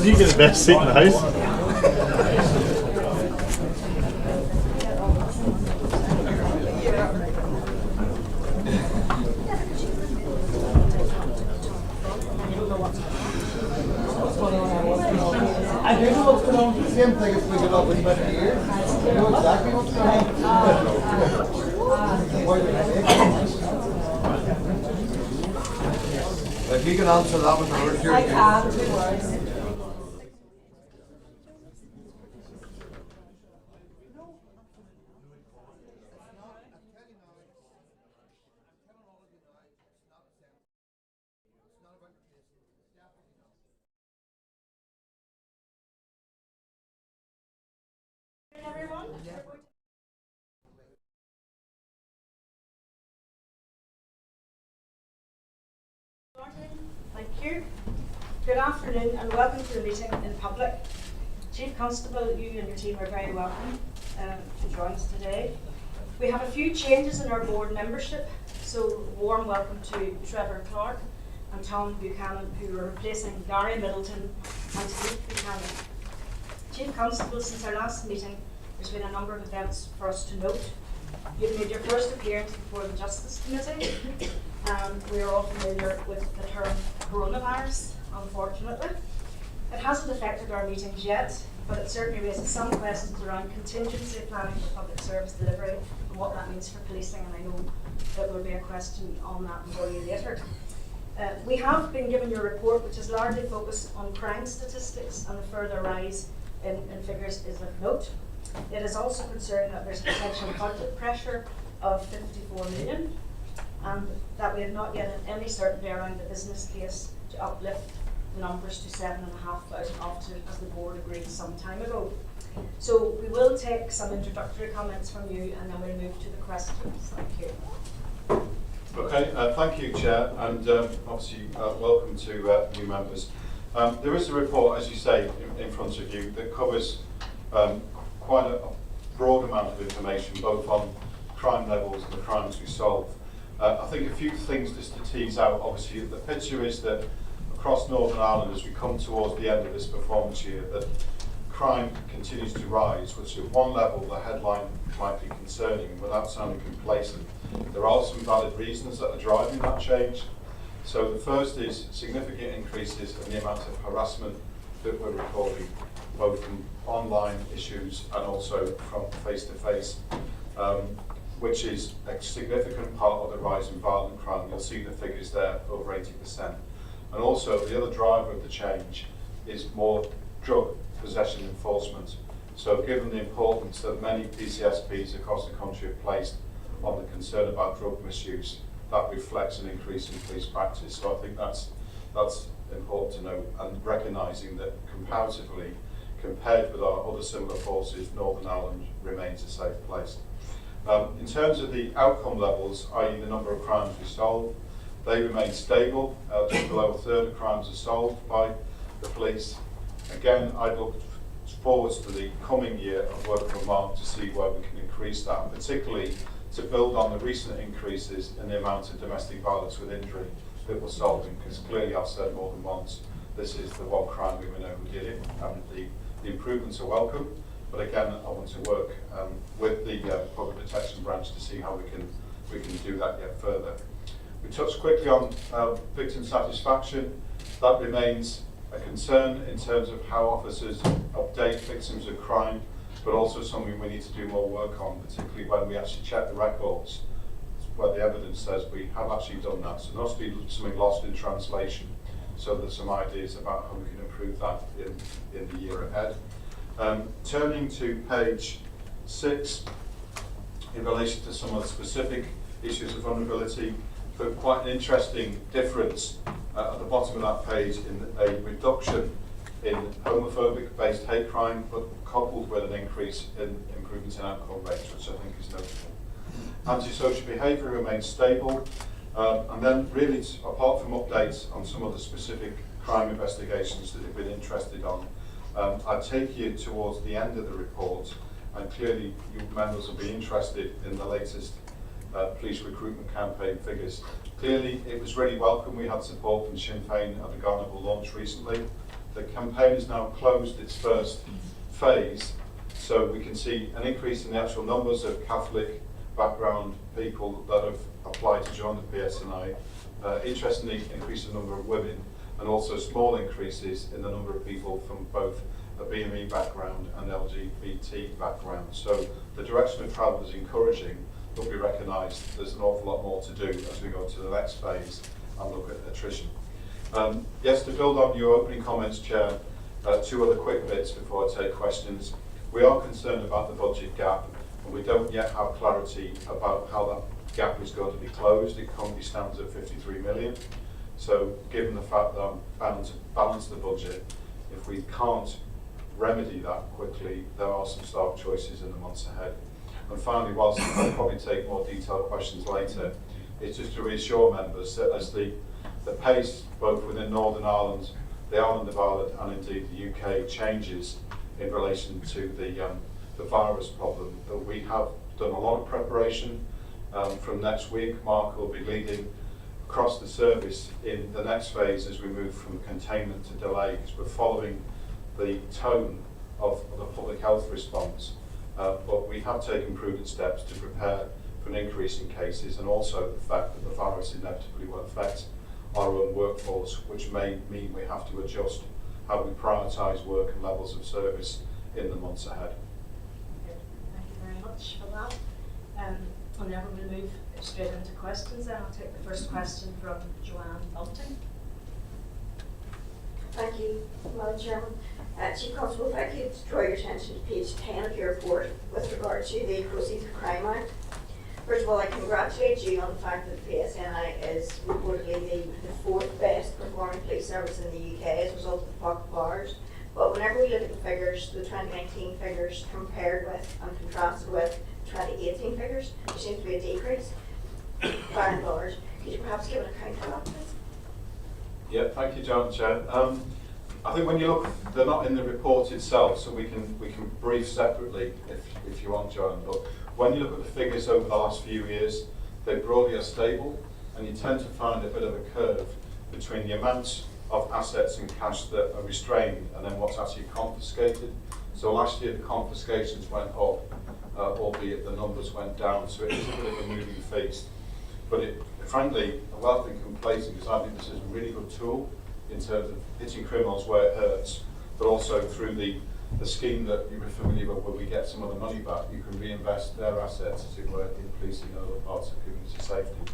Did you get the best seat in the house? I do know what's going on. The same thing as we get up in 20 years. I know exactly what's going on. If you can answer that with the word, I can, 2 words. Everyone? Thank you. Good afternoon and welcome to the meeting in public. Chief Constable, you and your team are very welcome to join us today. We have a few changes in our board membership, so warm welcome to Trevor Clarke and Tom Buchanan, who are replacing Gary Middleton and Steve Buchanan. Chief Constable, since our last meeting, there's been a number of events for us to note. You've made your first appearance before the Justice Committee, and we are all familiar with the term coronavirus, unfortunately. It hasn't affected our meetings yet, but it certainly raises some questions around contingency planning for public service delivery and what that means for policing, and I know there will be a question on that for you later. We have been given your report, which is largely focused on crime statistics, and the further rise in figures is of note. It is also concerning that there's potential budget pressure of 54 million, and that we have not yet had any certainty around the business case to uplift the numbers to 7,500 officers, as the board agreed some time ago. So we will take some introductory comments from you, and then we'll move to the questions. Thank you. Okay, thank you, Chair, and obviously welcome to new members. There is a report, as you say, in front of you that covers quite a broad amount of information, both on crime levels and the crimes we solve. I think a few things just to tease out. Obviously, the picture is that across Northern Ireland, as we come towards the end of this performance year, that crime continues to rise, which at one level the headline might be concerning without sounding complacent. There are some valid reasons that are driving that change. So the first is significant increases in the amount of harassment that we're recording, both from online issues and also from face-to-face, which is a significant part of the rise in violent crime. You'll see the figures there, over 80%. And also the other driver of the change is more drug possession enforcement. So given the importance that many PCSPs across the country have placed on the concern about drug misuse, that reflects an increase in police practice. So I think that's important to note, and recognising that comparatively, compared with our other similar forces, Northern Ireland remains a safe place. In terms of the outcome levels, i.e. the number of crimes we solve, they remain stable. Just below a third of crimes are solved by the police. Again, I look forward to the coming year of working with Mark to see where we can increase that, particularly to build on the recent increases in the amount of domestic violence with injury that we're solving, because clearly I've said more than once, this is the one crime we know who did it, and the improvements are welcome. But again, I want to work with the public protection branch to see how we can do that yet further. We touched quickly on victim satisfaction. That remains a concern in terms of how officers update victims of crime, but also something we need to do more work on, particularly when we actually check the records, where the evidence says we have actually done that. So there must be something lost in translation. So there's some ideas about how we can improve that in the year ahead. Turning to page 6, in relation to some of the specific issues of vulnerability, but quite an interesting difference at the bottom of that page in a reduction in homophobic-based hate crime, but coupled with an increase in improvements in alcohol rates, which I think is notable. Antisocial behaviour remains stable, and then really, apart from updates on some of the specific crime investigations that you've been interested on, I take you towards the end of the report, and clearly you members will be interested in the latest police recruitment campaign figures. Clearly, it was really welcome. We had support from Sinn Féin at the Carnival launch recently. the campaign has now closed its first phase, so we can see an increase in the actual numbers of Catholic background people that have applied to join the PSNI. Interestingly, increase in the number of women, and also small increases in the number of people from both a BME background and LGBT background. So the direction of travel is encouraging, but we recognise there's an awful lot more to do as we go to the next phase and look at attrition. Yes, to build on your opening comments, Chair, two other quick bits before I take questions. We are concerned about the budget gap, and we don't yet have clarity about how that gap is going to be closed. It currently stands at 53 million. So given the fact that I'm bound to balance the budget, if we can't remedy that quickly, there are some stark choices in the months ahead. And finally, whilst I'll probably take more detailed questions later, it's just to reassure members that as the pace, both within Northern Ireland, the island of Ireland, and indeed the UK changes in relation to the virus problem, that we have done a lot of preparation. From next week, Mark will be leading across the service in the next phase as we move from containment to delay, because we're following the tone of the public health response. But we have taken prudent steps to prepare for an increase in cases, and also the fact that the virus inevitably will affect our own workforce, which may mean we have to adjust how we prioritise work and levels of service in the months ahead. Thank you very much for that. And now we'll move straight into questions. Then I'll take the first question from Joanne Bunting. Thank you, Madam Chairman. Chief Constable, if I could draw your attention to page 10 of your report with regard to the Proceeds of Crime Act. First of all, I congratulate you on the fact that the PSNI is reportedly the fourth best performing police service in the UK as a result of the pocket powers. But whenever we look at the figures, the 2019 figures compared with and contrasted with 2018 figures, there seems to be a decrease by and large. Could you perhaps give an account of that, please? Yeah, thank you, John Chair. I think when you look, they're not in the report itself, so we can brief separately if you want, John. But when you look at the figures over the last few years, they broadly are stable, and you tend to find a bit of a curve between the amounts of assets and cash that are restrained and then what's actually confiscated. So last year the confiscations went up, albeit the numbers went down, so it is a bit of a moving feast. But frankly, a lot of them complacent, because I think this is a really good tool in terms of hitting criminals where it hurts, but also through the scheme that you were familiar with, where we get some of the money back, you can reinvest their assets, as it were, in policing and other parts of community safety.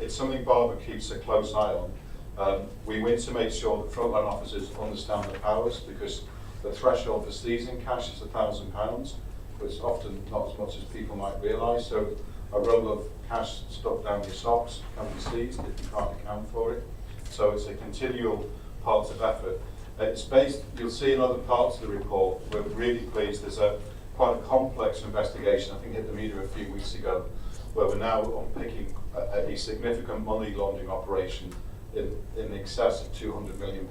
It's something Barbara keeps a close eye on. We want to make sure that frontline officers understand the powers, because the threshold for seizing cash is £1,000, but it's often not as much as people might realise. So a roll of cash stuck down your socks can be seized if you can't account for it. So it's a continual part of effort. It's based, you'll see in other parts of the report, we're really pleased, there's quite a complex investigation, I think hit the media a few weeks ago, where we're now unpicking a significant money laundering operation in excess of £200 million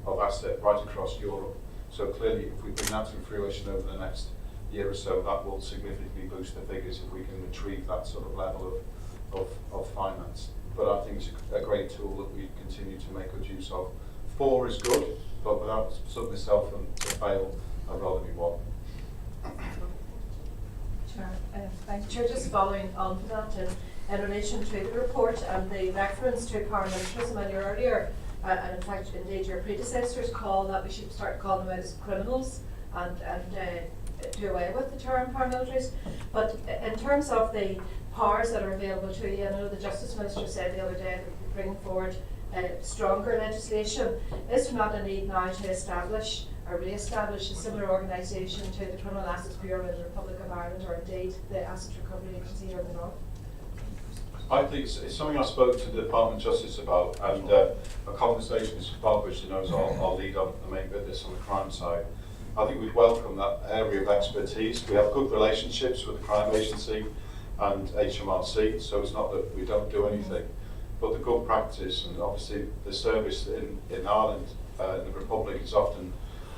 of asset right across Europe. So clearly, if we bring that to fruition over the next year or so, that will significantly boost the figures if we can retrieve that sort of level of finance. But I think it's a great tool that we continue to make good use of. 4 is good, but without putting myself to fail, I'd rather be 1. Chair, thank you. Chair, just following on from that, in relation to the report and the reference to paramilitarism in your earlier, and in fact, indeed, your predecessors call that we should start calling them out as criminals and do away with the term paramilitaries. But in terms of the powers that are available to you, I know the Justice Minister said the other day that we're bringing forward stronger legislation. Is there not a need now to establish or re-establish a similar organisation to the Criminal Assets Bureau in the Republic of Ireland, or indeed the Asset Recovery Agency here in the North? I think it's something I spoke to the Department of Justice about, and a conversation with Barbara, she knows I'll lead on the main bit of this on the crime side. I think we'd welcome that area of expertise. We have good relationships with the Crime Agency and HMRC, so it's not that we don't do anything. But the good practice, and obviously the service in Ireland, in the Republic, is often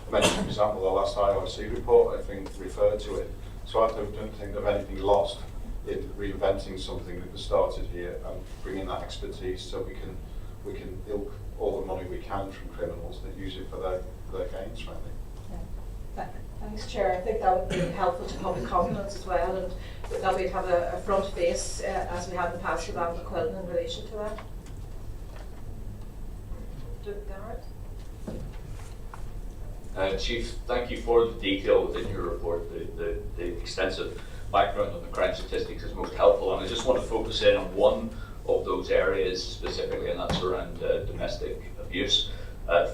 mentioned. For example, the last IOC report, I think, referred to it. So I don't think there's anything lost in reinventing something that was started here and bringing that expertise so we can ilk all the money we can from criminals that use it for their gains, frankly. Thanks, Chair. I think that would be helpful to public confidence as well, and that we'd have a front face as we have in the past with Alan McQuillan in relation to that. Garrett? Chief, thank you for the detail within your report. The extensive background on the crime statistics is most helpful, and I just want to focus in on one of those areas specifically, and that's around domestic abuse.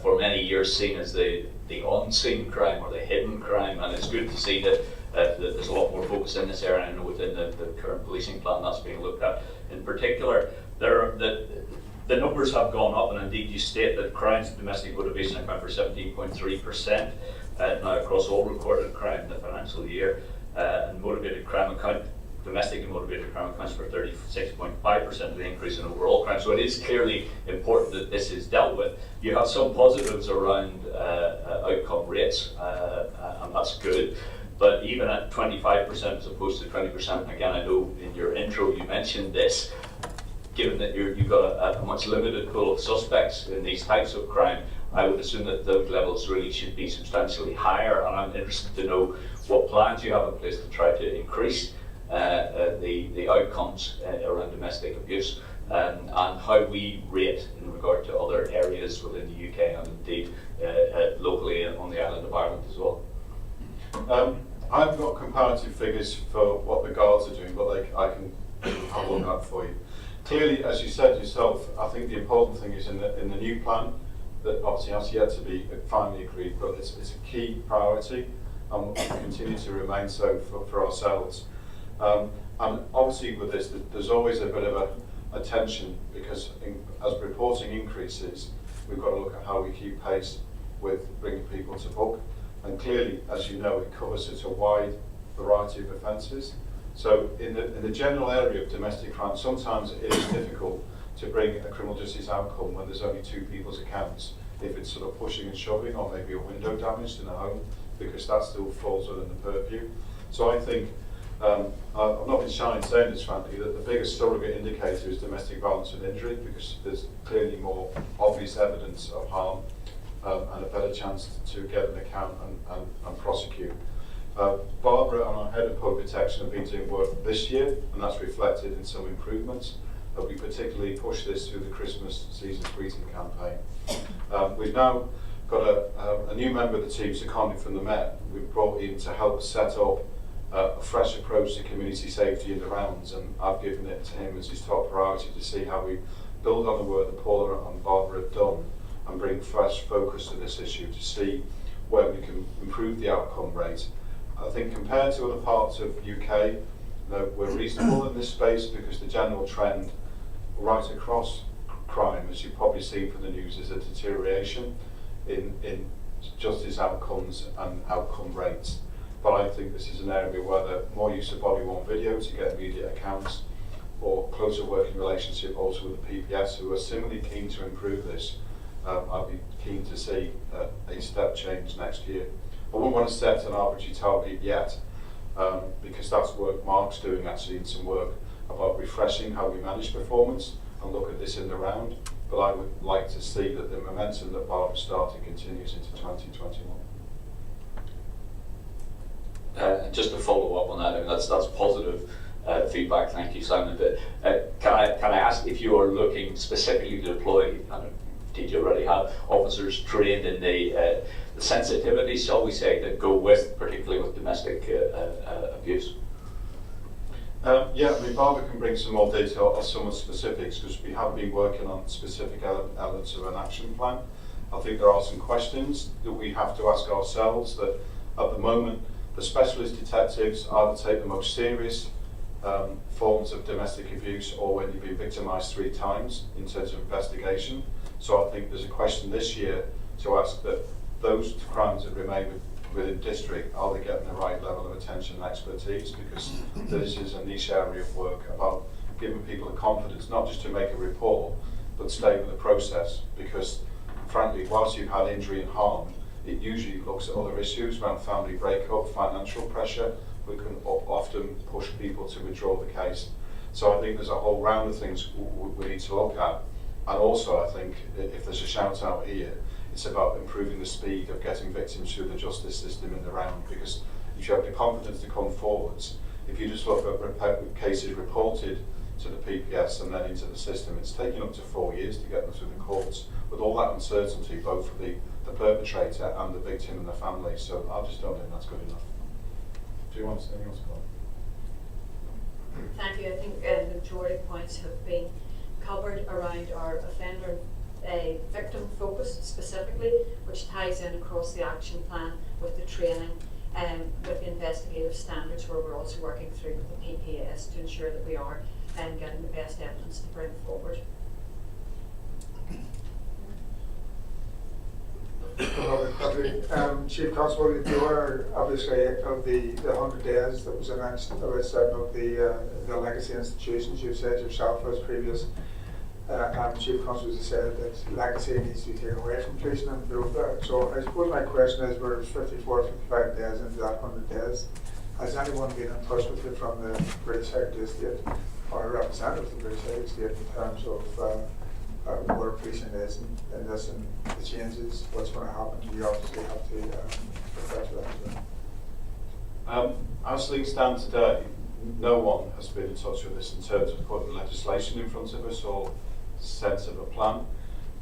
For many years seen as the unseen crime or the hidden crime, and it's good to see that there's a lot more focus in this area, and within the current policing plan that's being looked at. In particular, the numbers have gone up, and indeed you state that crimes of domestic motivation account for 17.3% now across all recorded crime in the financial year, and motivated crime account, domestically motivated crime accounts for 36.5% of the increase in overall crime. So it is clearly important that this is dealt with. You have some positives around outcome rates, and that's good. But even at 25% as opposed to 20%, and again, I know in your intro you mentioned this, given that you've got a much limited pool of suspects in these types of crime, I would assume that those levels really should be substantially higher, and I'm interested to know what plans you have in place to try to increase the outcomes around domestic abuse, and how we rate in regard to other areas within the UK and indeed locally on the island of Ireland as well. I've got comparative figures for what the guards are doing, but I can have a look at for you. Clearly, as you said yourself, I think the important thing is in the new plan that obviously has yet to be finally agreed, but it's a key priority and will continue to remain so for ourselves. And obviously with this, there's always a bit of a tension, because as reporting increases, we've got to look at how we keep pace with bringing people to book. And clearly, as you know, it covers such a wide variety of offences. So in the general area of domestic crime, sometimes it is difficult to bring a criminal justice outcome when there's only two people's accounts, if it's sort of pushing and shoving, or maybe a window damaged in a home, because that still falls within the purview. So I think, I've not been shy in saying this, frankly, that the biggest surrogate indicator is domestic violence and injury, because there's clearly more obvious evidence of harm and a better chance to get an account and prosecute. Barbara and our head of public protection have been doing work this year, and that's reflected in some improvements. We particularly pushed this through the Christmas season greeting campaign. We've now got a new member of the team, seconded from the Met, we've brought in to help set up a fresh approach to community safety in the rounds, and I've given it to him as his top priority to see how we build on the work that Paula and Barbara have done and bring fresh focus to this issue to see where we can improve the outcome rate. I think compared to other parts of UK, we're reasonable in this space, because the general trend right across crime, as you've probably seen from the news, is a deterioration in justice outcomes and outcome rates. But I think this is an area where the more use of body-worn video to get immediate accounts, or closer working relationship also with the PPS, who are similarly keen to improve this, I'd be keen to see a step change next year. I wouldn't want to set an arbitrary target yet, because that's work Mark's doing actually, in some work about refreshing how we manage performance and look at this in the round. But I would like to see that the momentum that Barbara started continues into 2021. Just to follow up on that, I mean, that's positive feedback. Thank you, Simon. But can I ask if you are looking specifically to deploy, and indeed you already have, officers trained in the sensitivities, shall we say, that go with, particularly with domestic abuse? Yeah, I mean, Barbara can bring some more detail on some of the specifics, because we have been working on specific elements of an action plan. I think there are some questions that we have to ask ourselves that at the moment the specialist detectives either take the most serious forms of domestic abuse, or when you've been victimised 3 times in terms of investigation. So I think there's a question this year to ask that those crimes that remain within district, are they getting the right level of attention and expertise? Because this is a niche area of work about giving people the confidence not just to make a report, but stay with the process. Because frankly, whilst you've had injury and harm, it usually looks at other issues around family breakup, financial pressure, which can often push people to withdraw the case. So I think there's a whole round of things we need to look at. And also, I think, if there's a shout out here, it's about improving the speed of getting victims through the justice system in the round, because if you have the confidence to come forwards, if you just look at cases reported to the PPS and then into the system, it's taking up to 4 years to get them through the courts, with all that uncertainty, both for the perpetrator and the victim and the family. So I just don't think that's good enough. Do you want anything else to go? Thank you. I think the majority of points have been covered around our offender victim focus specifically, which ties in across the action plan with the training and with the investigative standards, where we're also working through with the PPS to ensure that we are getting the best evidence to bring forward. Chief Constable, you were obviously of the 100 days that was announced about certain of the legacy institutions. You've said yourself as previous Chief Constable has said that legacy needs to be taken away from policing and improved that. So I suppose my question is, we're 54, 55 days into that 100 days. Has anyone been in touch with you from the British Secretary of State or a representative of the British Secretary of State in terms of where policing is in this and the changes, what's going to happen? You obviously have to prepare for that as well. As things stand today, no one has been in touch with us in terms of putting legislation in front of us or sense of a plan.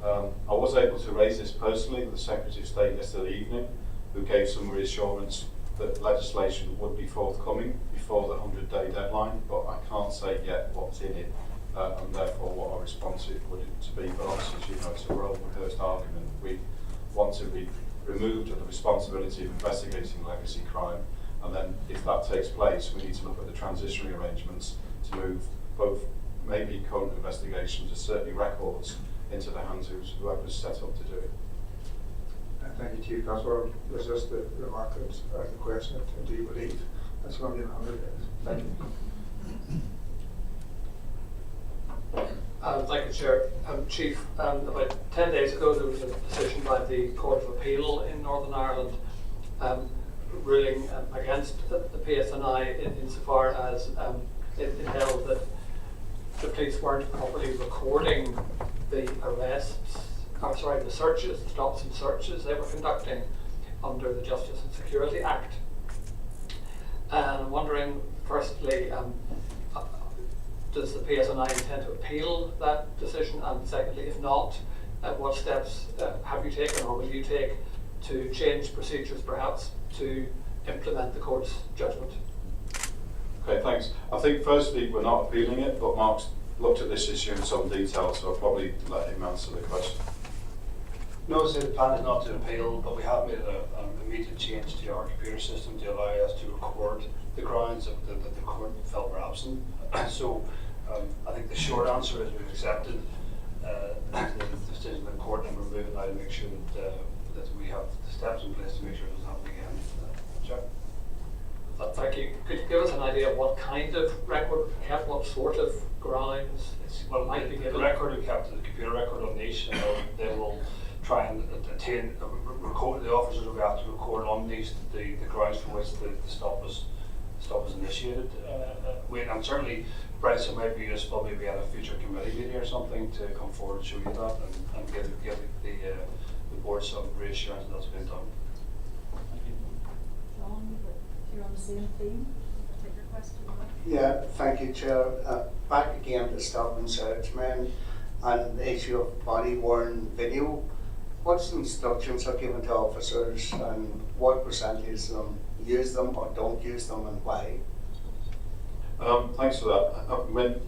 I was able to raise this personally with the Secretary of State yesterday evening, who gave some reassurance that legislation would be forthcoming before the 100-day deadline, but I can't say yet what's in it. And therefore what our response would to be. But obviously, as you know, it's a well-rehearsed argument. We want to be removed of the responsibility of investigating legacy crime, and then if that takes place, we need to look at the transitionary arrangements to move both maybe current investigations and certainly records into the hands of whoever's set up to do it. Thank you, Chief Constable. It was just the remark that the question, do you believe that's going to be in 100 days? Thank you. Thank you, Chair. Chief, about 10 days ago there was a decision by the Court of Appeal in Northern Ireland ruling against the PSNI insofar as it held that the police weren't properly recording the the searches, the stops and searches they were conducting under the Justice and Security Act. And I'm wondering, firstly, does the PSNI intend to appeal that decision? And secondly, if not, what steps have you taken or will you take to change procedures perhaps to implement the court's judgment? Okay, thanks. I think firstly we're not appealing it, but Mark's looked at this issue in some detail, so I'll probably let him answer the question. No, so the plan is not to appeal, but we have made an immediate change to our computer system to allow us to record the grounds that the court felt were absent. So I think the short answer is we've accepted the decision of the court, and we're moving now to make sure that we have the steps in place to make sure it doesn't happen again. Sure. Thank you. Could you give us an idea of what kind of record kept, what sort of grounds might be given? The record we kept, the computer record on these, they will try and attain, record, the officers will be able to record on these the grounds for which the stop was initiated. And certainly, Brice, it might be useful maybe at a future committee meeting or something to come forward and show you that and give the board some reassurance that that's been done. John, you're on the same theme. Take your question. Yeah, thank you, Chair. Back again to stop and search men and the issue of body-worn video. What instructions are given to officers and what percentage of them use them or don't use them, and why? Thanks for that.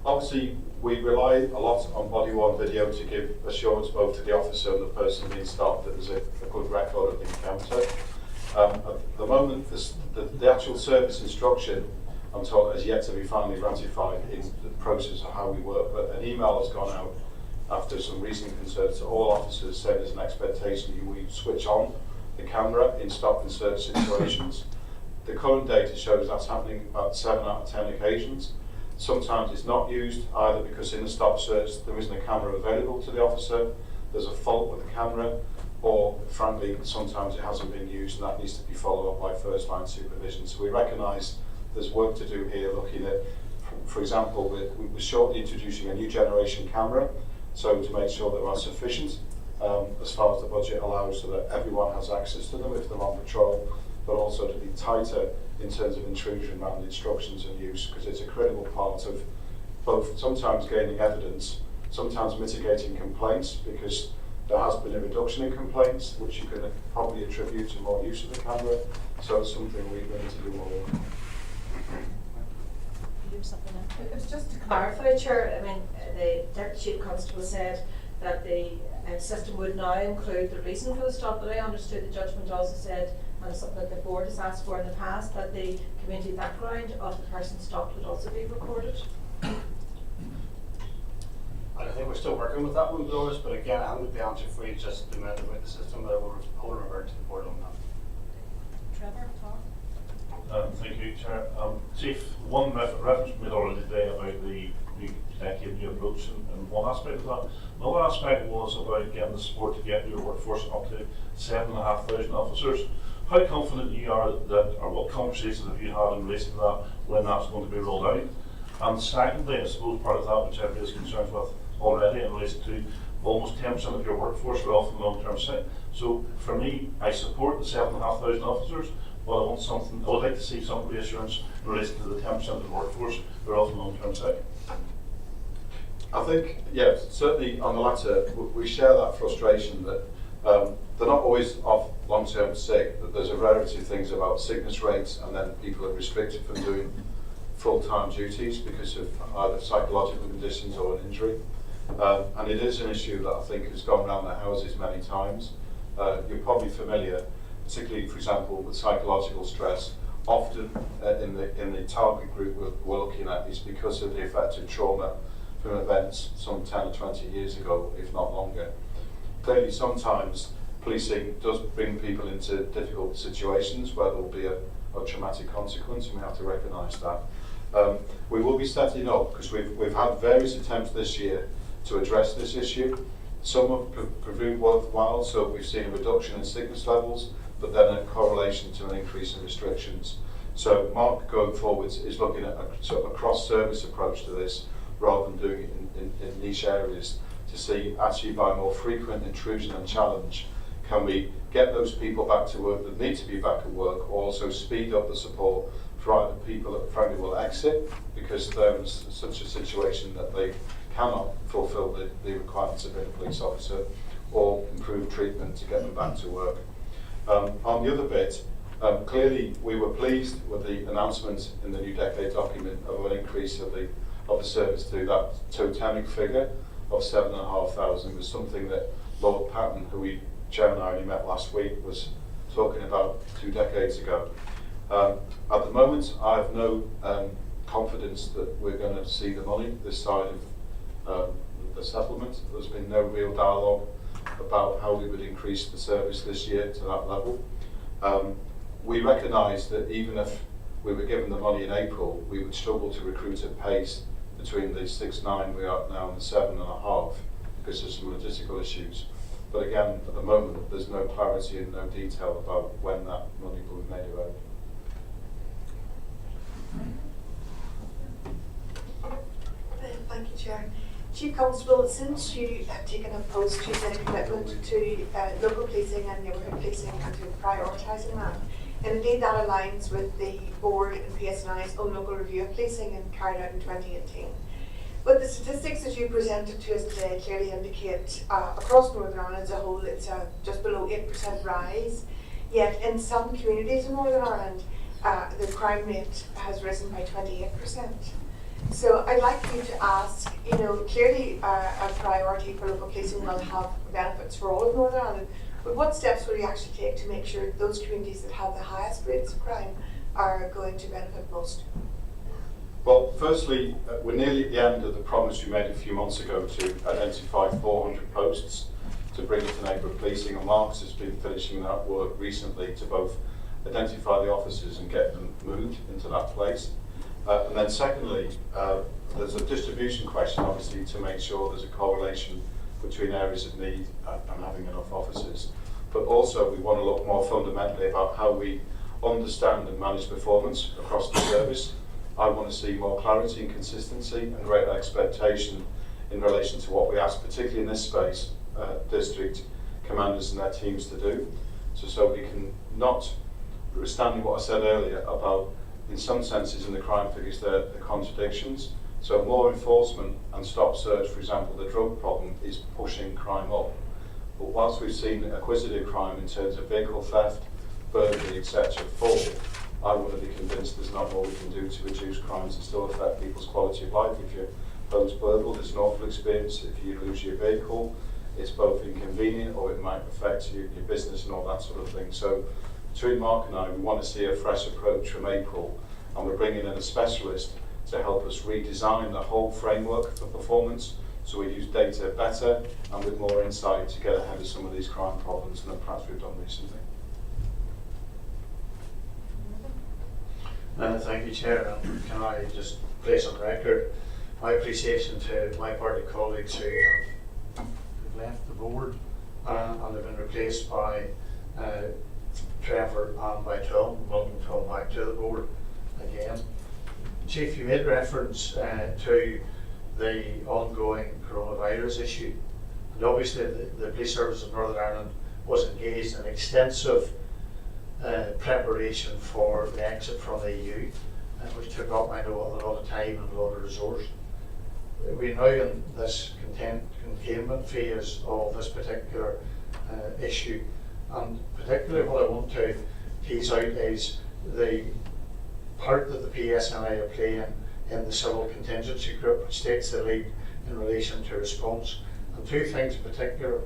Obviously, we rely a lot on body-worn video to give assurance both to the officer and the person being stopped that there's a good record of the encounter. At the moment, the actual service instruction, I'm told, has yet to be finally ratified in the process of how we work, but an email has gone out after some recent concerns to all officers saying there's an expectation that we switch on the camera in stop and search situations. The current data shows that's happening about 7 out of 10 occasions. Sometimes it's not used either because in the stop search there isn't a camera available to the officer, there's a fault with the camera, or frankly sometimes it hasn't been used and that needs to be followed up by first line supervision. So we recognise there's work to do here, looking at, for example, we're shortly introducing a new generation camera So to make sure they are sufficient as far as the budget allows, so that everyone has access to them if they're on patrol, but also to be tighter in terms of intrusion around instructions and use, because it's a critical part of both sometimes gaining evidence, sometimes mitigating complaints, because there has been a reduction in complaints, which you can probably attribute to more use of the camera. So it's something we need to do more of. It was just to clarify, Chair, I mean, the Deputy Chief Constable said that the system would now include the reason for the stop, but I understood the judgment also said, and it's something that the board has asked for in the past, that the community background of the person stopped would also be recorded. I think we're still working with that one, Dolores, but again, I haven't the answer for you just a minute about the system, but I will revert to the board on that. Trevor Clarke. Thank you, Chair. Chief, one reference we made already today about the new approach and one aspect of that. Another aspect was about getting the support to get your workforce up to 7,500 officers. How confident you are that, or what conversations have you had in relation to that when that's going to be rolled out? And secondly, I suppose part of that, which everybody is concerned with already in relation to almost 10% of your workforce are off in long-term sick. So for me, I support the 7,500 officers, but I would like to see some reassurance in relation to the 10% of the workforce who are off in long-term sick. I think, yeah, certainly on the latter, we share that frustration that they're not always off long-term sick, that there's a variety of things about sickness rates, and then people are restricted from doing full-time duties because of either psychological conditions or an injury. And it is an issue that I think has gone around the houses many times. You're probably familiar, particularly, for example, with psychological stress. Often in the target group we're looking at is because of the effect of trauma from events some 10 or 20 years ago, if not longer. Clearly, sometimes policing does bring people into difficult situations where there will be a traumatic consequence, and we have to recognise that. We will be setting up, because we've had various attempts this year to address this issue. Some have proved worthwhile, so we've seen a reduction in sickness levels, but then a correlation to an increase in restrictions. So Mark, going forwards, is looking at a sort of a cross-service approach to this, rather than doing it in niche areas, to see actually by more frequent intrusion and challenge, can we get those people back to work that need to be back at work, or also speed up the support for either people that frankly will exit because they're in such a situation that they cannot fulfil the requirements of being a police officer, or improve treatment to get them back to work. On the other bit, clearly we were pleased with the announcement in the new decade document of an increase of the service to that totemic figure of 7,500. Was something that Lord Patton, who Chair and I only met last week, was talking about 2 decades ago. At the moment, I have no confidence that we're going to see the money this side of the settlement. There's been no real dialogue about how we would increase the service this year to that level. We recognise that even if we were given the money in April, we would struggle to recruit at pace between the 6,900 we are now and the 7,500 because of some logistical issues. But again, at the moment, there's no clarity and no detail about when that money will be made available. Thank you, Chair. Chief Constable, since you have taken a post, you've made a commitment to local policing and neighbourhood policing and to prioritising that. And indeed that aligns with the board and PSNI's own local review of policing and carried out in 2018. But the statistics that you presented to us today clearly indicate across Northern Ireland as a whole it's just below 8% rise. Yet in some communities in Northern Ireland the crime rate has risen by 28%. So I'd like you to ask, clearly a priority for local policing will have benefits for all of Northern Ireland, but what steps will you actually take to make sure those communities that have the highest rates of crime are going to benefit most? Well, firstly, we're nearly at the end of the promise we made a few months ago to identify 400 posts to bring into neighbourhood policing, and Mark's has been finishing that work recently to both identify the officers and get them moved into that place. And then secondly, there's a distribution question, obviously, to make sure there's a correlation between areas of need and having enough officers. But also we want to look more fundamentally about how we understand and manage performance across the service. I want to see more clarity and consistency and greater expectation in relation to what we ask, particularly in this space, district commanders and their teams to do. So we can not, notwithstanding what I said earlier about, in some senses in the crime figures, the contradictions. So more enforcement and stop search, for example, the drug problem is pushing crime up. But whilst we've seen acquisitive crime in terms of vehicle theft, burglary, etc. fall, I want to be convinced there's not more we can do to reduce crimes and still affect people's quality of life. If your home's burgled, it's an awful experience. If you lose your vehicle, it's both inconvenient or it might affect your business and all that sort of thing. So between Mark and I, we want to see a fresh approach from April, and we're bringing in a specialist to help us redesign the whole framework for performance, so we use data better and with more insight to get ahead of some of these crime problems than perhaps we've done recently. Thank you, Chair. Can I just place on record my appreciation to my party colleagues who have left the board and have been replaced by Trevor and by Tom. Welcome Tom back to the board again. Chief, you made reference to the ongoing coronavirus issue, and obviously the Police Service of Northern Ireland was engaged in extensive preparation for the exit from the EU, which took up, I know, a lot of time and a lot of resource. We're now in this containment phase of this particular issue, and particularly what I want to tease out is the part that the PSNI are playing in the civil contingency group, which takes the lead in relation to response. And two things in particular.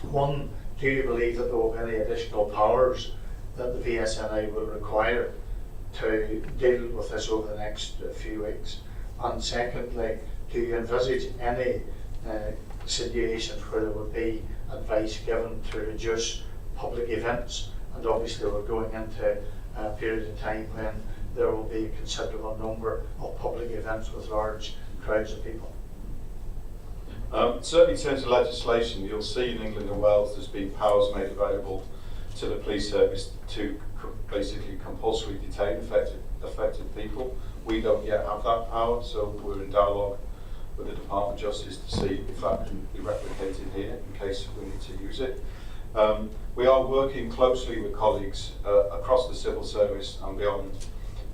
One, do you believe that there will be any additional powers that the PSNI will require to deal with this over the next few weeks? And secondly, do you envisage any situations where there would be advice given to reduce public events? And obviously we're going into a period of time when there will be a considerable number of public events with large crowds of people. Certainly in terms of legislation, you'll see in England and Wales there's been powers made available to the police service to basically compulsorily detain affected people. We don't yet have that power, so we're in dialogue with the Department of Justice to see if that can be replicated here in case we need to use it. We are working closely with colleagues across the civil service and beyond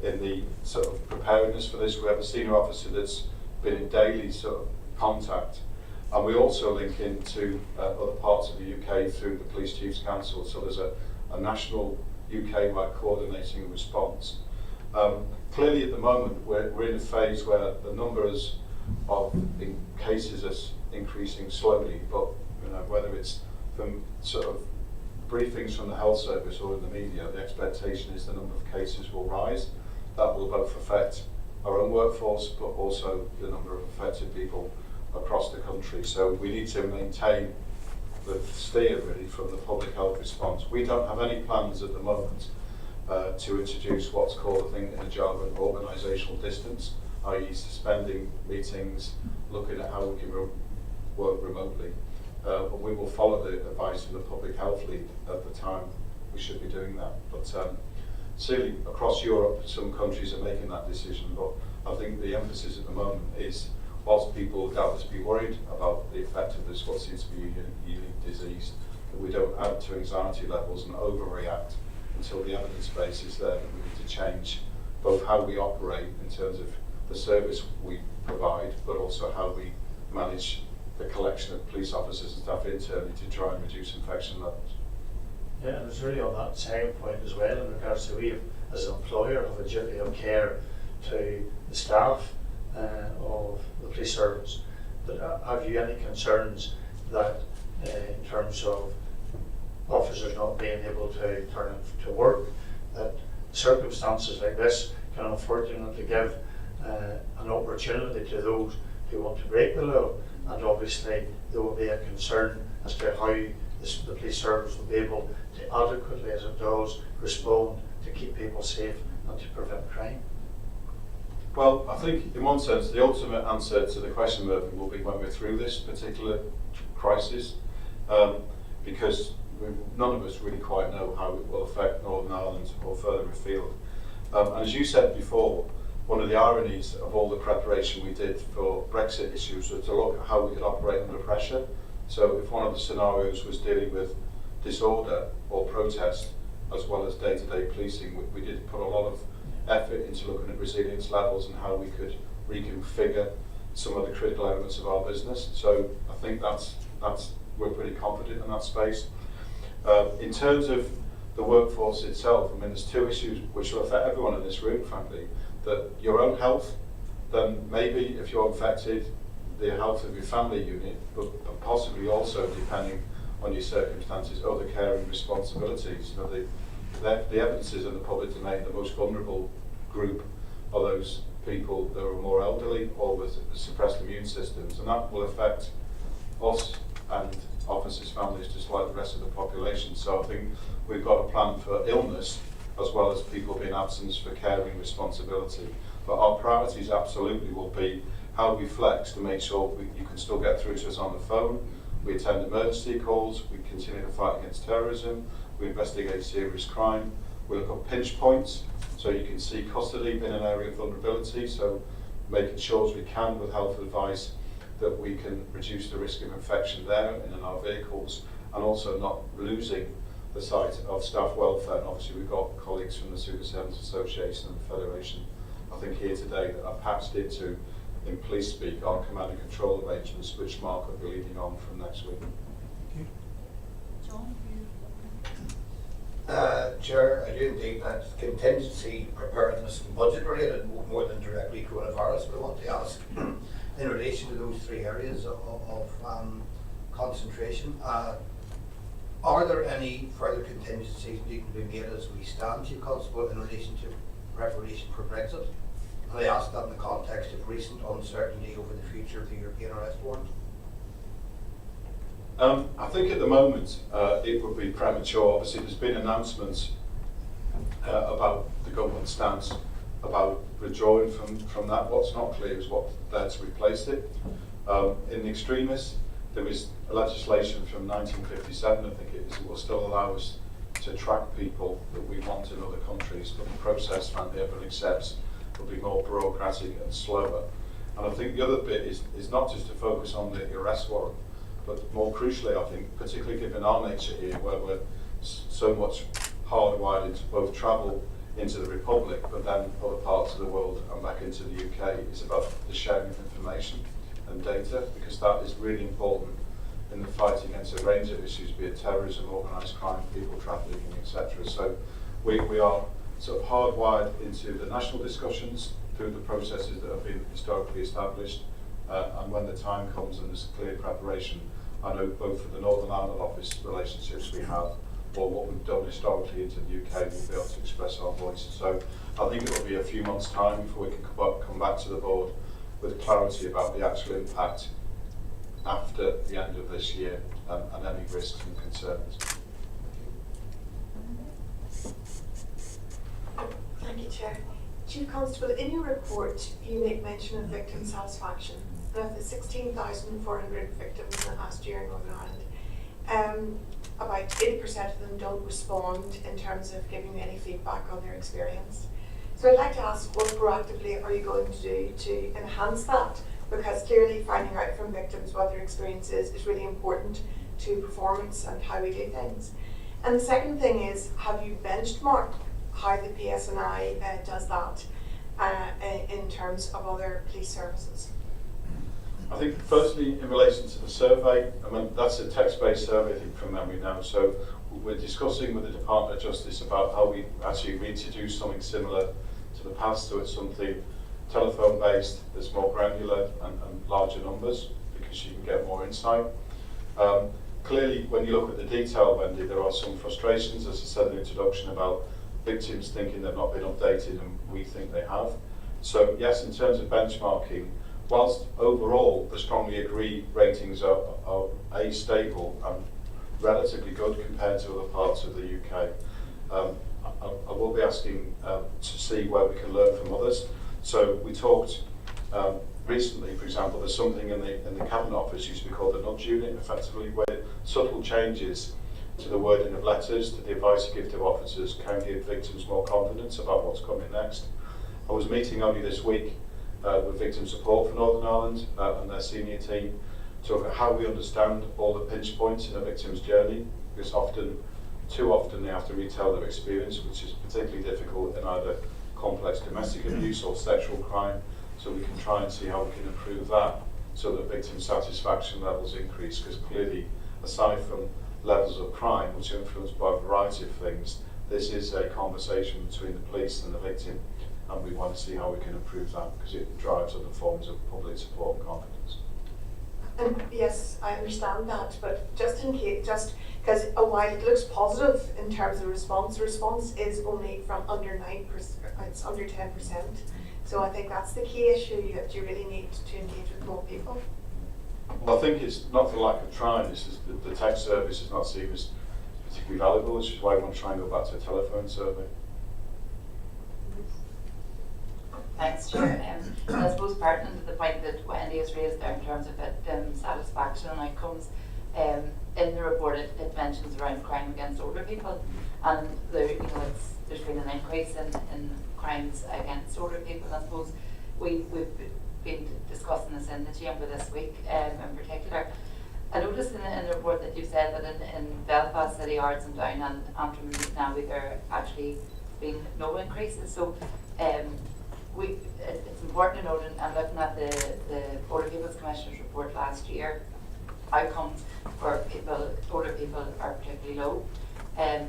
in the sort of preparedness for this. We have a senior officer that's been in daily sort of contact, and we also link into other parts of the UK through the Police Chiefs Council, so there's a national UK-wide coordinating response. Clearly at the moment we're in a phase where the numbers of cases are increasing slowly, but you know, whether it's from sort of briefings from the health service or in the media, the expectation is the number of cases will rise. That will both affect our own workforce, but also the number of affected people across the country. So we need to maintain the steer really from the public health response. We don't have any plans at the moment to introduce what's called, I think in the jargon, organisational distance, i.e. suspending meetings, looking at how we can work remotely. But we will follow the advice of the public health lead at the time we should be doing that. But certainly across Europe, some countries are making that decision, but I think the emphasis at the moment is, whilst people doubtless be worried about the effectiveness of what seems to be a unique disease, that we don't add to anxiety levels and overreact until the evidence base is there that we need to change both how we operate in terms of the service we provide, but also how we manage the collection of police officers and staff internally to try and reduce infection levels. Yeah, and it's really on that second point as well, in regards to we as an employer have a duty of care to the staff of the police service. But have you any concerns that in terms of officers not being able to turn up to work, that circumstances like this can unfortunately give an opportunity to those who want to break the law, and obviously there will be a concern as to how the police service will be able to adequately, as it does, respond to keep people safe and to prevent crime? Well, I think in one sense the ultimate answer to the question, Meryvn, will be when we're through this particular crisis, because none of us really quite know how it will affect Northern Ireland or further afield. And as you said before, one of the ironies of all the preparation we did for Brexit issues was to look at how we could operate under pressure. So if one of the scenarios was dealing with disorder or protest, as well as day-to-day policing, we did put a lot of effort into looking at resilience levels and how we could reconfigure some of the critical elements of our business. So I think we're pretty confident in that space. In terms of the workforce itself, I mean, there's two issues which will affect everyone in this room, frankly. That your own health, then maybe if you're infected, the health of your family unit, but possibly also, depending on your circumstances, other caring responsibilities. You know, the evidence is in the public domain, the most vulnerable group are those people that are more elderly or with suppressed immune systems, and that will affect us and officers' families just like the rest of the population. So I think we've got a plan for illness as well as people being absent for caring responsibility. But our priorities absolutely will be how we flex to make sure you can still get through to us on the phone. We attend emergency calls, we continue to fight against terrorism, we investigate serious crime, we look at pinch points, so you can see custody being an area of vulnerability, so making sure as we can with health advice that we can reduce the risk of infection there and in our vehicles, and also not losing the sight of staff welfare. And obviously we've got colleagues from the Superintendents Association and the Federation, I think here today, that are patched into, in police speak, our command and control arrangements, which Mark will be leading on from next week. John, Chair, I do indeed that contingency preparedness and budget related more than directly coronavirus, but I want to ask in relation to those three areas of concentration, are there any further contingencies needing to be made as we stand, Chief Constable, in relation to preparation for Brexit? And I ask that in the context of recent uncertainty over the future of the European arrest warrant. I think at the moment it would be premature. Obviously there's been announcements about the government stance about withdrawing from that. What's not clear is what there to replace it. In the extremists, there was legislation from 1957, I think it is, it will still allow us to track people that we want in other countries, but the process, frankly, everyone accepts will be more bureaucratic and slower. And I think the other bit is not just to focus on the arrest warrant, but more crucially, I think, particularly given our nature here, where we're so much hardwired into both travel into the Republic, but then other parts of the world and back into the UK, is about the sharing of information and data, because that is really important in the fight against a range of issues, be it terrorism, organised crime, people trafficking, etc. So we are sort of hardwired into the national discussions through the processes that have been historically established, and when the time comes and there's clear preparation, I know both for the Northern Ireland office relationships we have, or what we've done historically into the UK, we'll be able to express our voices. So I think it will be a few months' time before we can come back to the board with clarity about the actual impact after the end of this year, and any risks and concerns. Thank you, Chair. Chief Constable, in your report you make mention of victim satisfaction. And of the 16,400 victims in the last year in Northern Ireland, about 80% of them don't respond in terms of giving any feedback on their experience. So I'd like to ask, what proactively are you going to do to enhance that? Because clearly finding out from victims what their experience is really important to performance and how we do things. And the second thing is, have you benchmarked how the PSNI does that in terms of other police services? I think firstly, in relation to the survey, I mean, that's a text-based survey, I think, from memory now. So we're discussing with the Department of Justice about how we actually reintroduce something similar to the past, so it's something telephone-based, that's more granular and larger numbers, because you can get more insight. Clearly, when you look at the detail, Wendy, there are some frustrations, as I said in the introduction, about victims thinking they've not been updated, and we think they have. So yes, in terms of benchmarking, whilst overall the strongly agree ratings are A, stable and relatively good compared to other parts of the UK, I will be asking to see where we can learn from others. So we talked recently, for example, there's something in the Cabinet Office used to be called the nudge unit, effectively, where subtle changes to the wording of letters, to the advice you give to officers, can give victims more confidence about what's coming next. I was meeting only this week with Victim Support for Northern Ireland and their senior team to look at how we understand all the pinch points in a victim's journey, because too often they have to retell their experience, which is particularly difficult in either complex domestic abuse or sexual crime. So we can try and see how we can improve that so that victim satisfaction levels increase, because clearly, aside from levels of crime, which are influenced by a variety of things, this is a conversation between the police and the victim, and we want to see how we can improve that, because it drives other forms of public support and confidence. And yes, I understand that, but just in case, just because while it looks positive in terms of response, response is only from under 9%, it's under 10%. So I think that's the key issue, that you really need to engage with more people. Well, I think it's not for lack of trying, it's just the text service is not seen as particularly valuable, which is why we want to try and go back to a telephone survey. Thanks, Chair. I suppose pertinent to the point that Wendy has raised there in terms of victim satisfaction and outcomes, in the report it mentions around crime against older people, and there's been an increase in crimes against older people. I suppose we've been discussing this in the chamber this week in particular. I noticed in the report that you said that in Belfast City, Ards and Down and Antrim and Nawi there actually been no increases. So it's important to note, and I'm looking at the Older People's Commissioner's report last year, outcomes for older people are particularly low.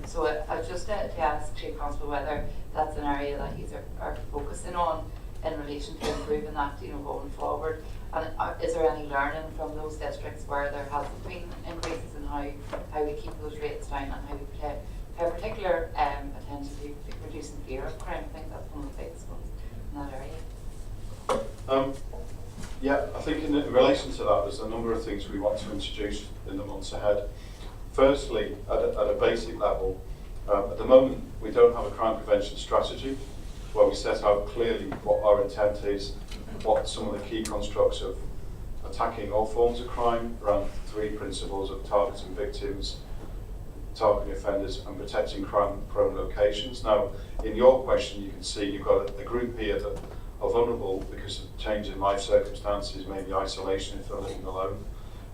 So I was just to ask Chief Constable whether that's an area that you are focusing on in relation to improving that, going forward. And is there any learning from those districts where there hasn't been increases in how we keep those rates down and how we pay particular attention to reducing fear of crime? I think that's one of the biggest ones in that area. Yeah, I think in relation to that, there's a number of things we want to introduce in the months ahead. Firstly, at a basic level, at the moment we don't have a crime prevention strategy where we set out clearly what our intent is, what some of the key constructs of attacking all forms of crime around 3 principles of targeting victims, targeting offenders and protecting crime-prone locations. Now, in your question, you can see you've got a group here that are vulnerable because of change in life circumstances, maybe isolation if they're living alone.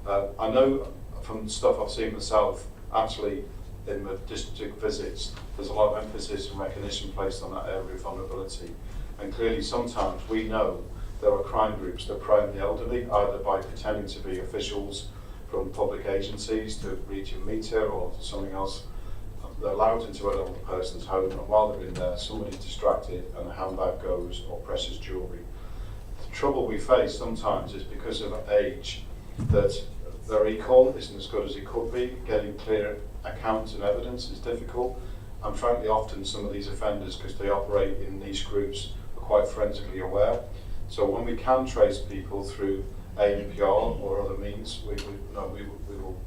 I know from stuff I've seen myself, actually in the district visits, there's a lot of emphasis and recognition placed on that area of vulnerability. And clearly sometimes we know there are crime groups that prey on the elderly, either by pretending to be officials from public agencies to region meter or something else. They're allowed into an older person's home, and while they're in there, somebody's distracted and a handbag goes or precious jewellery. The trouble we face sometimes is because of age that their recall isn't as good as it could be. Getting clear accounts and evidence is difficult, and frankly often some of these offenders, because they operate in niche groups, are quite forensically aware. So when we can trace people through ANPR or other means, we will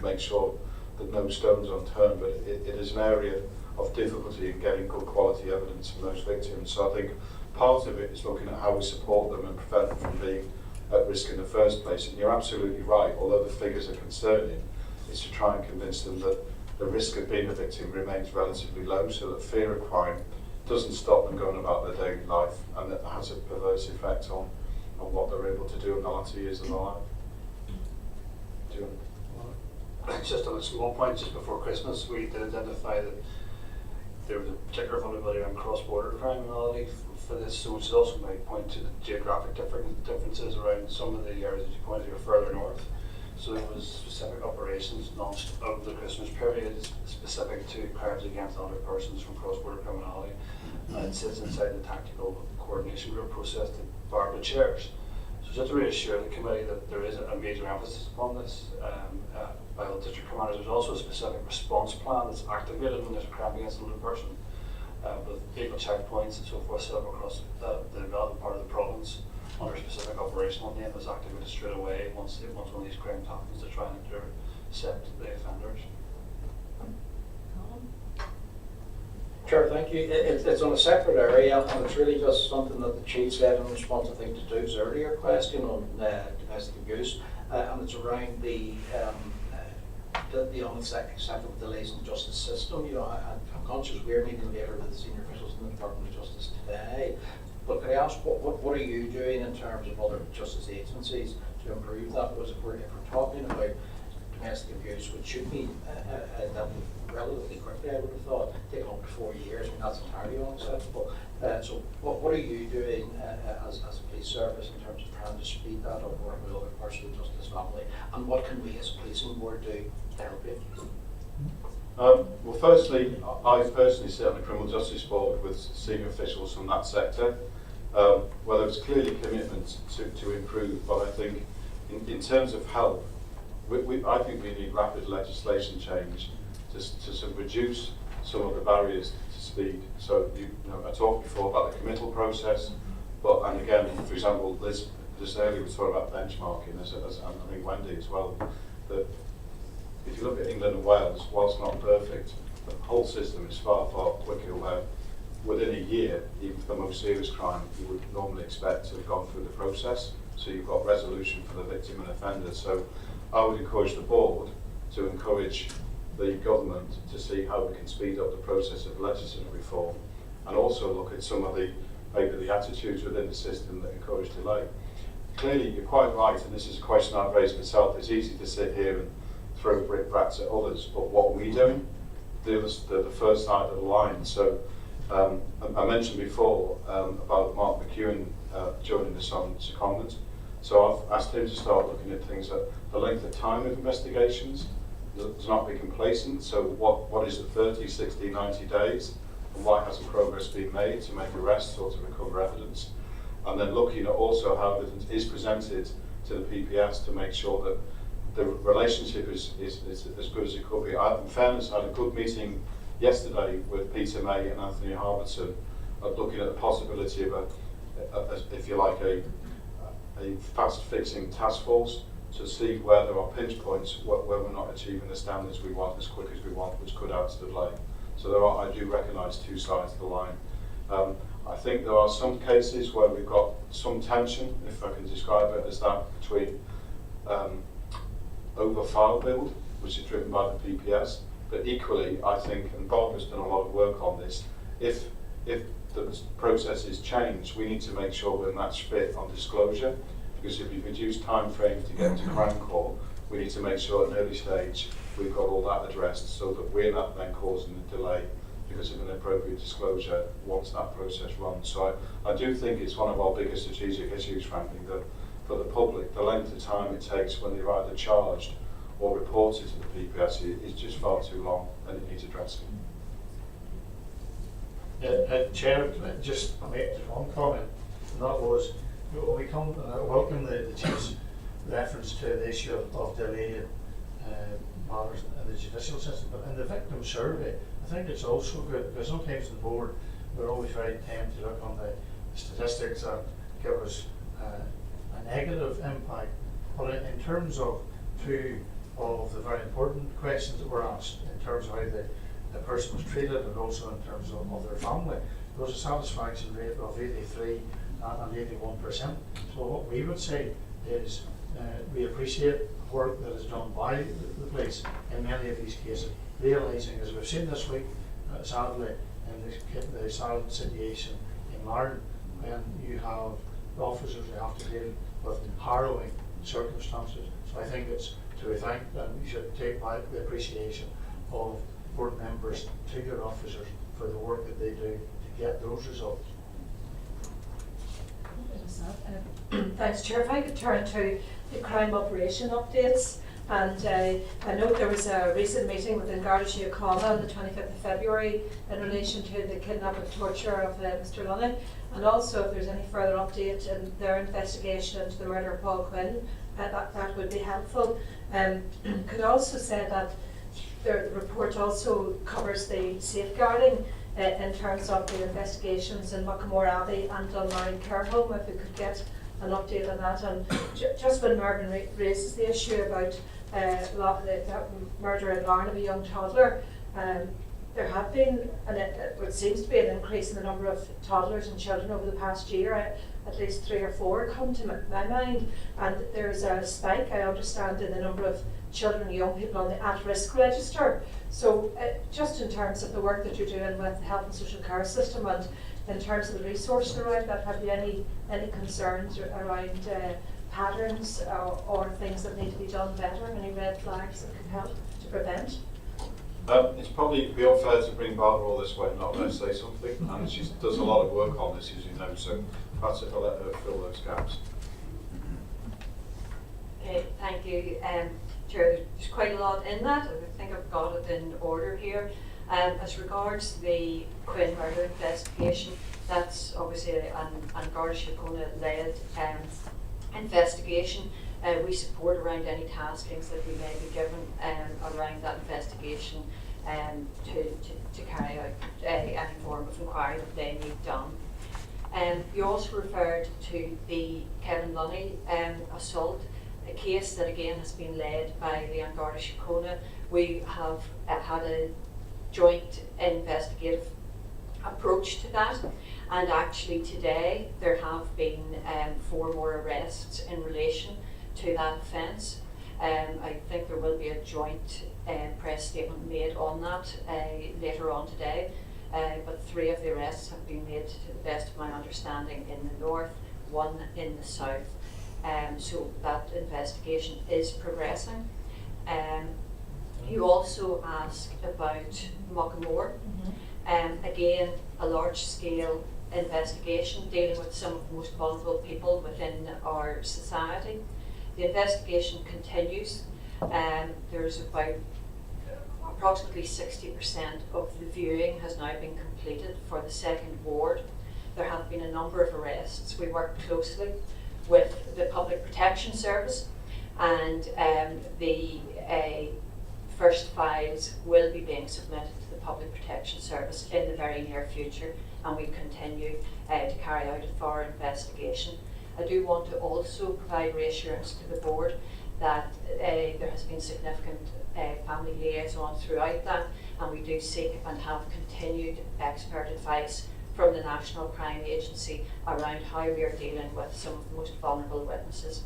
make sure that no stone's unturned, but it is an area of difficulty in getting good quality evidence from those victims. So I think part of it is looking at how we support them and prevent them from being at risk in the first place. And you're absolutely right, although the figures are concerning, is to try and convince them that the risk of being a victim remains relatively low, so that fear of crime doesn't stop them going about their daily life, and that has a perverse effect on what they're able to do in the latter years of their life. Do you want Just on a small point, just before Christmas, we did identify that there was a particular vulnerability around cross-border criminality for this, so which also might point to the geographic differences around some of the areas that you pointed out further north. So there was specific operations launched over the Christmas period specific to crimes against other persons from cross-border criminality. And it sits inside the tactical coordination group process that Barbara chairs. So just to reassure the committee that there is a major emphasis upon this by all district commanders. There's also a specific response plan that's activated when there's a crime against another person, with vehicle checkpoints and so forth set up across the relevant part of the province under a specific operational name that's activated straight away once one of these crimes happens to try and intercept the offenders. Chair, thank you. It's on a separate area, and it's really just something that the Chief said in response, I think, to Doug's earlier question on domestic abuse, and it's around the the unacceptable delays in the justice system. You know, I'm conscious we're meeting later with the senior officials in the Department of Justice today. But could I ask, what are you doing in terms of other justice agencies to improve that? Because if we're talking about domestic abuse, which should be dealt with relatively quickly, I would have thought, taking up to 4 years, I mean, that's entirely unacceptable. So what are you doing as a police service in terms of trying to speed that up, working with other parts of the justice family, and what can we as a policing board do to help you? Well, firstly, I personally sit on the Criminal Justice Board with senior officials from that sector. Well, there's clearly commitment to improve, but I think in terms of help, I think we need rapid legislation change to sort of reduce some of the barriers to speed. So, I talked before about the committal process, and again, for example, just earlier we talked about benchmarking, and I think Wendy as well, that if you look at England and Wales, whilst not perfect, the whole system is far, far quicker, where within a year, even for the most serious crime, you would normally expect to have gone through the process. So you've got resolution for the victim and offender. So I would encourage the board to encourage the government to see how we can speed up the process of legislative reform, and also look at some of maybe the attitudes within the system that encourage delay. Clearly, you're quite right, and this is a question I've raised myself. It's easy to sit here and throw brickbats at others, but what are we doing? The first side of the line. So I mentioned before about Mark McEwen joining us on secondment. So I've asked him to start looking at things at the length of time of investigations. Does not be complacent. So what is the 30, 60, 90 days? And why hasn't progress been made to make arrests or to recover evidence? And then looking at also how evidence is presented to the PPS to make sure that the relationship is as good as it could be. In fairness, I had a good meeting yesterday with Peter May and Anthony Harbertson, looking at the possibility of if you like, a fast-fixing task force to see where there are pinch points where we're not achieving the standards we want as quick as we want, which could add to the delay. So I do recognise two sides of the line. I think there are some cases where we've got some tension, if I can describe it as that, between over file build, which is driven by the PPS, but equally, I think, and Barbara's done a lot of work on this, if the processes change, we need to make sure we're match fit on disclosure, because if we reduce time frames to get to crime court, we need to make sure at an early stage we've got all that addressed so that we're not then causing a delay because of inappropriate disclosure once that process runs. So I do think it's one of our biggest strategic issues, frankly, that for the public, the length of time it takes when they're either charged or reported to the PPS is just far too long, and it needs addressing. Chair, just make one comment, and that was, when we come, welcome the Chief's reference to the issue of delayed matters in the judicial system, but in the victim survey, I think it's also good, because sometimes the board, we're always very tempted to look on the statistics that give us a negative impact, but in terms of two of the very important questions that were asked, in terms of how the person was treated and also in terms of their family, there was a satisfaction rate of 83 and 81%. So what we would say is we appreciate the work that is done by the police in many of these cases, realising, as we've seen this week, sadly, in the sad situation in Meryvn, when you have officers who have to deal with harrowing circumstances. So I think it's to be thanked, and you should take back the appreciation of board members to your officers for the work that they do to get those results. Thanks, Chair. If I could turn to the crime operation updates. And I note there was a recent meeting within Garda Síochána on the 25th of February in relation to the kidnapping and torture of Mr Lunney, and also if there's any further update in their investigation into the murder of Paul Quinn, that would be helpful. Could also say that the report also covers the safeguarding in terms of the investigations in Muckamore Abbey and Dunmurry Care Home, if we could get an update on that. And just when Meryvn raises the issue about the murder in Larne of a young toddler, there have been, it seems to be an increase in the number of toddlers and children over the past year. At least 3 or 4 come to my mind, and there's a spike, I understand, in the number of children and young people on the at-risk register. So just in terms of the work that you're doing with the health and social care system, and in terms of the resources around that, have you any concerns around patterns or things that need to be done better, any red flags that can help to prevent? It's probably be unfair to bring Barbara all this way and not let her say something, and she does a lot of work on this, as you know, so perhaps if I let her fill those gaps. Okay, thank you. Chair, there's quite a lot in that. I think I've got it in order here. As regards the Quinn murder investigation, that's obviously an Garda Síochána led investigation. We support around any taskings that we may be given around that investigation to carry out any form of inquiry that they need done. You also referred to the Kevin Lunney assault, a case that again has been led by the Garda Síochána. We have had a joint investigative approach to that, and actually today there have been 4 more arrests in relation to that offence. I think there will be a joint press statement made on that later on today, but 3 of the arrests have been made, to the best of my understanding, in the north, 1 in the south. So that investigation is progressing. You also asked about Muckamore. Again, a large-scale investigation dealing with some of the most vulnerable people within our society. The investigation continues. There's about approximately 60% of the viewing has now been completed for the 2nd ward. There have been a number of arrests. We work closely with the Public Protection Service, and the first files will be being submitted to the Public Protection Service in the very near future, and we continue to carry out a thorough investigation. I do want to also provide reassurance to the board that there has been significant family liaison throughout that, and we do seek and have continued expert advice from the National Crime Agency around how we are dealing with some of the most vulnerable witnesses.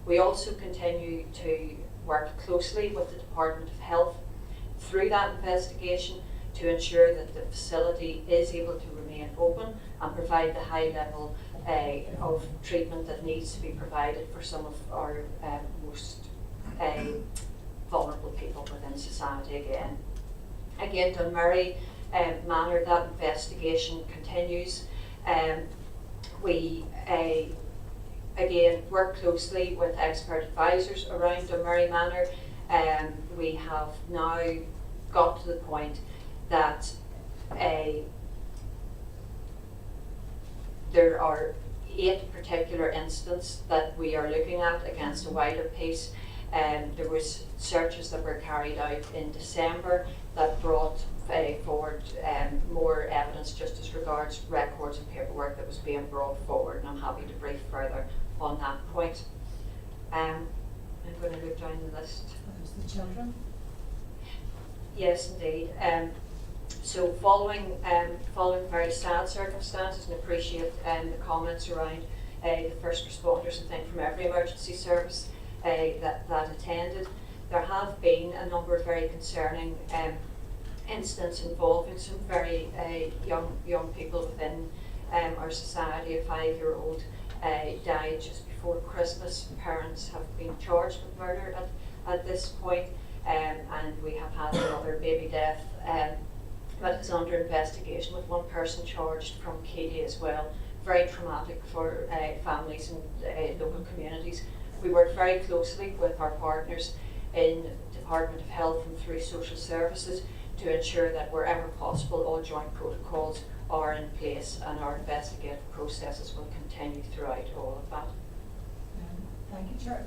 We also continue to work closely with the Department of Health through that investigation to ensure that the facility is able to remain open and provide the high level of treatment that needs to be provided for some of our most vulnerable people within society again. Dunmurry Manor, that investigation continues. We again work closely with expert advisors around Dunmurry Manor. We have now got to the point that there are 8 particular incidents that we are looking at against a wider piece. There was searches that were carried out in December that brought forward more evidence just as regards records and paperwork that was being brought forward, and I'm happy to brief further on that point. I'm going to look down the list. There's the children. Yes, indeed. So following very sad circumstances, and appreciate the comments around the first responders, and think from every emergency service that attended, there have been a number of very concerning incidents involving some very young people within our society. A 5-year-old died just before Christmas. Parents have been charged with murder at this point, and we have had another baby death that is under investigation, with 1 person charged from Keady as well. Very traumatic for families and local communities. We work very closely with our partners in Department of Health and through social services to ensure that wherever possible all joint protocols are in place, and our investigative processes will continue throughout all of that. Thank you, Chair.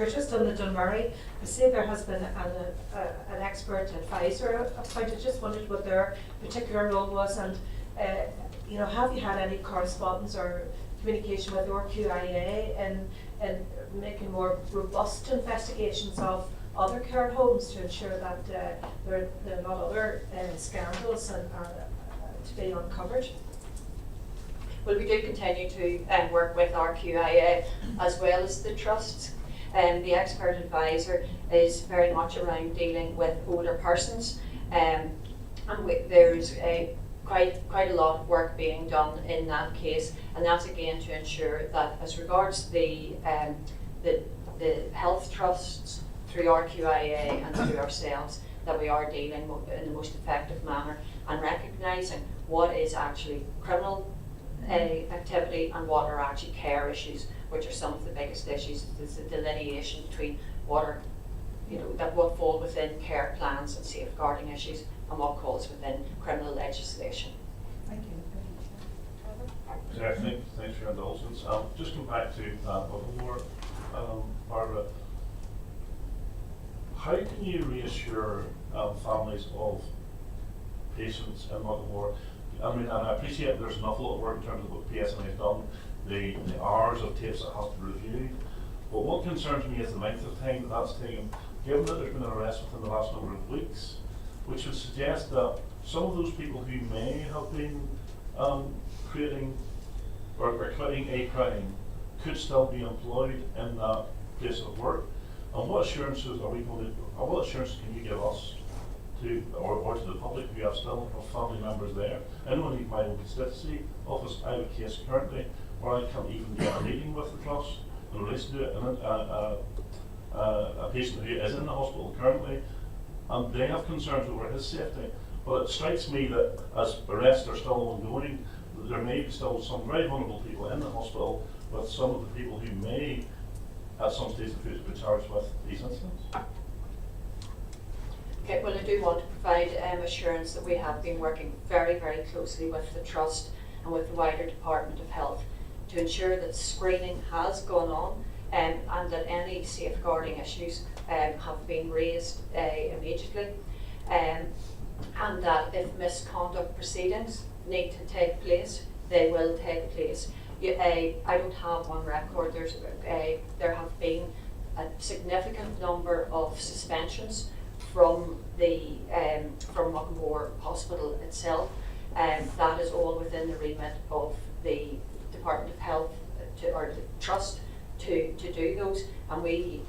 Just on the Dunmurry, I see there has been an expert advisor appointed. Just wondered what their particular role was, and have you had any correspondence or communication with RQIA in making more robust investigations of other care homes to ensure that there are not other scandals and to be uncovered? Well, we do continue to work with our QIA as well as the trusts. The expert advisor is very much around dealing with older persons, and there's quite a lot of work being done in that case, and that's again to ensure that as regards the health trusts through our QIA and through ourselves, that we are dealing in the most effective manner and recognising what is actually criminal activity and what are actually care issues, which are some of the biggest issues. There's a delineation between what are, what fall within care plans and safeguarding issues and what falls within criminal legislation. Thank you. Thanks for your indulgence. Just come back to Muckamore, Barbara. How can you reassure families of patients in Muckamore? I mean, and I appreciate there's an awful lot of work in terms of what PSNI has done, the hours of tapes that have to be reviewed. But what concerns me is the length of time that's taken, given that there's been an arrest within the last number of weeks, which would suggest that some of those people who may have been creating or committing a crime could still be employed in that place of work. And what assurances are we going to, or what assurances can you give us to, or to the public who have still have family members there? I know in my own constituency office, I have a case currently where I can't even get a meeting with the trust in relation to it, and a patient who is in the hospital currently, and they have concerns over his safety. But it strikes me that as arrests are still ongoing, there may be still some very vulnerable people in the hospital, with some of the people who may at some stage be charged with these incidents. Okay, well, I do want to provide assurance that we have been working very, very closely with the Trust and with the wider Department of Health to ensure that screening has gone on and that any safeguarding issues have been raised immediately, and that if misconduct proceedings need to take place, they will take place. I don't have one record. There have been a significant number of suspensions from Muckamore Hospital itself, and that is all within the remit of the Department of Health or the Trust to do those, and we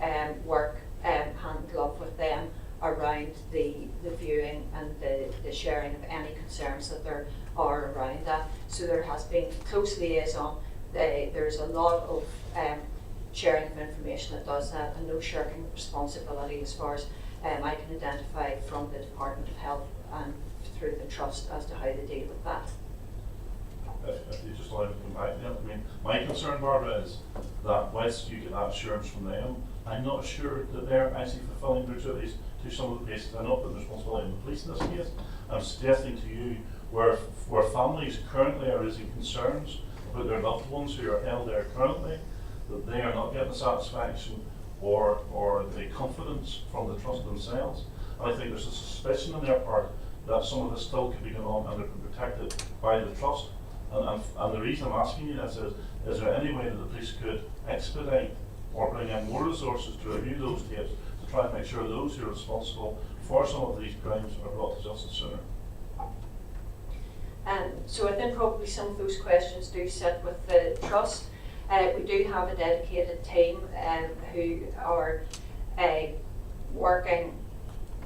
work hand in glove with them around the viewing and the sharing of any concerns that there are around that. So there has been close liaison. There's a lot of sharing of information that does that, and no shirking of responsibility as far as I can identify from the Department of Health and through the Trust as to how they deal with that. If you just allow me to come back there, I mean, my concern, Barbara, is that whilst you get that assurance from them, I'm not sure that they're actually fulfilling their duties to some of the cases. I know that the responsibility of the police in this case. I'm suggesting to you where families currently are raising concerns about their loved ones who are held there currently, that they are not getting the satisfaction or the confidence from the Trust themselves. And I think there's a suspicion on their part that some of this still could be going on and they're protected by the Trust. And the reason I'm asking you this is there any way that the police could expedite or bring in more resources to review those tapes to try and make sure those who are responsible for some of these crimes are brought to justice sooner? So I think probably some of those questions do sit with the Trust. We do have a dedicated team who are working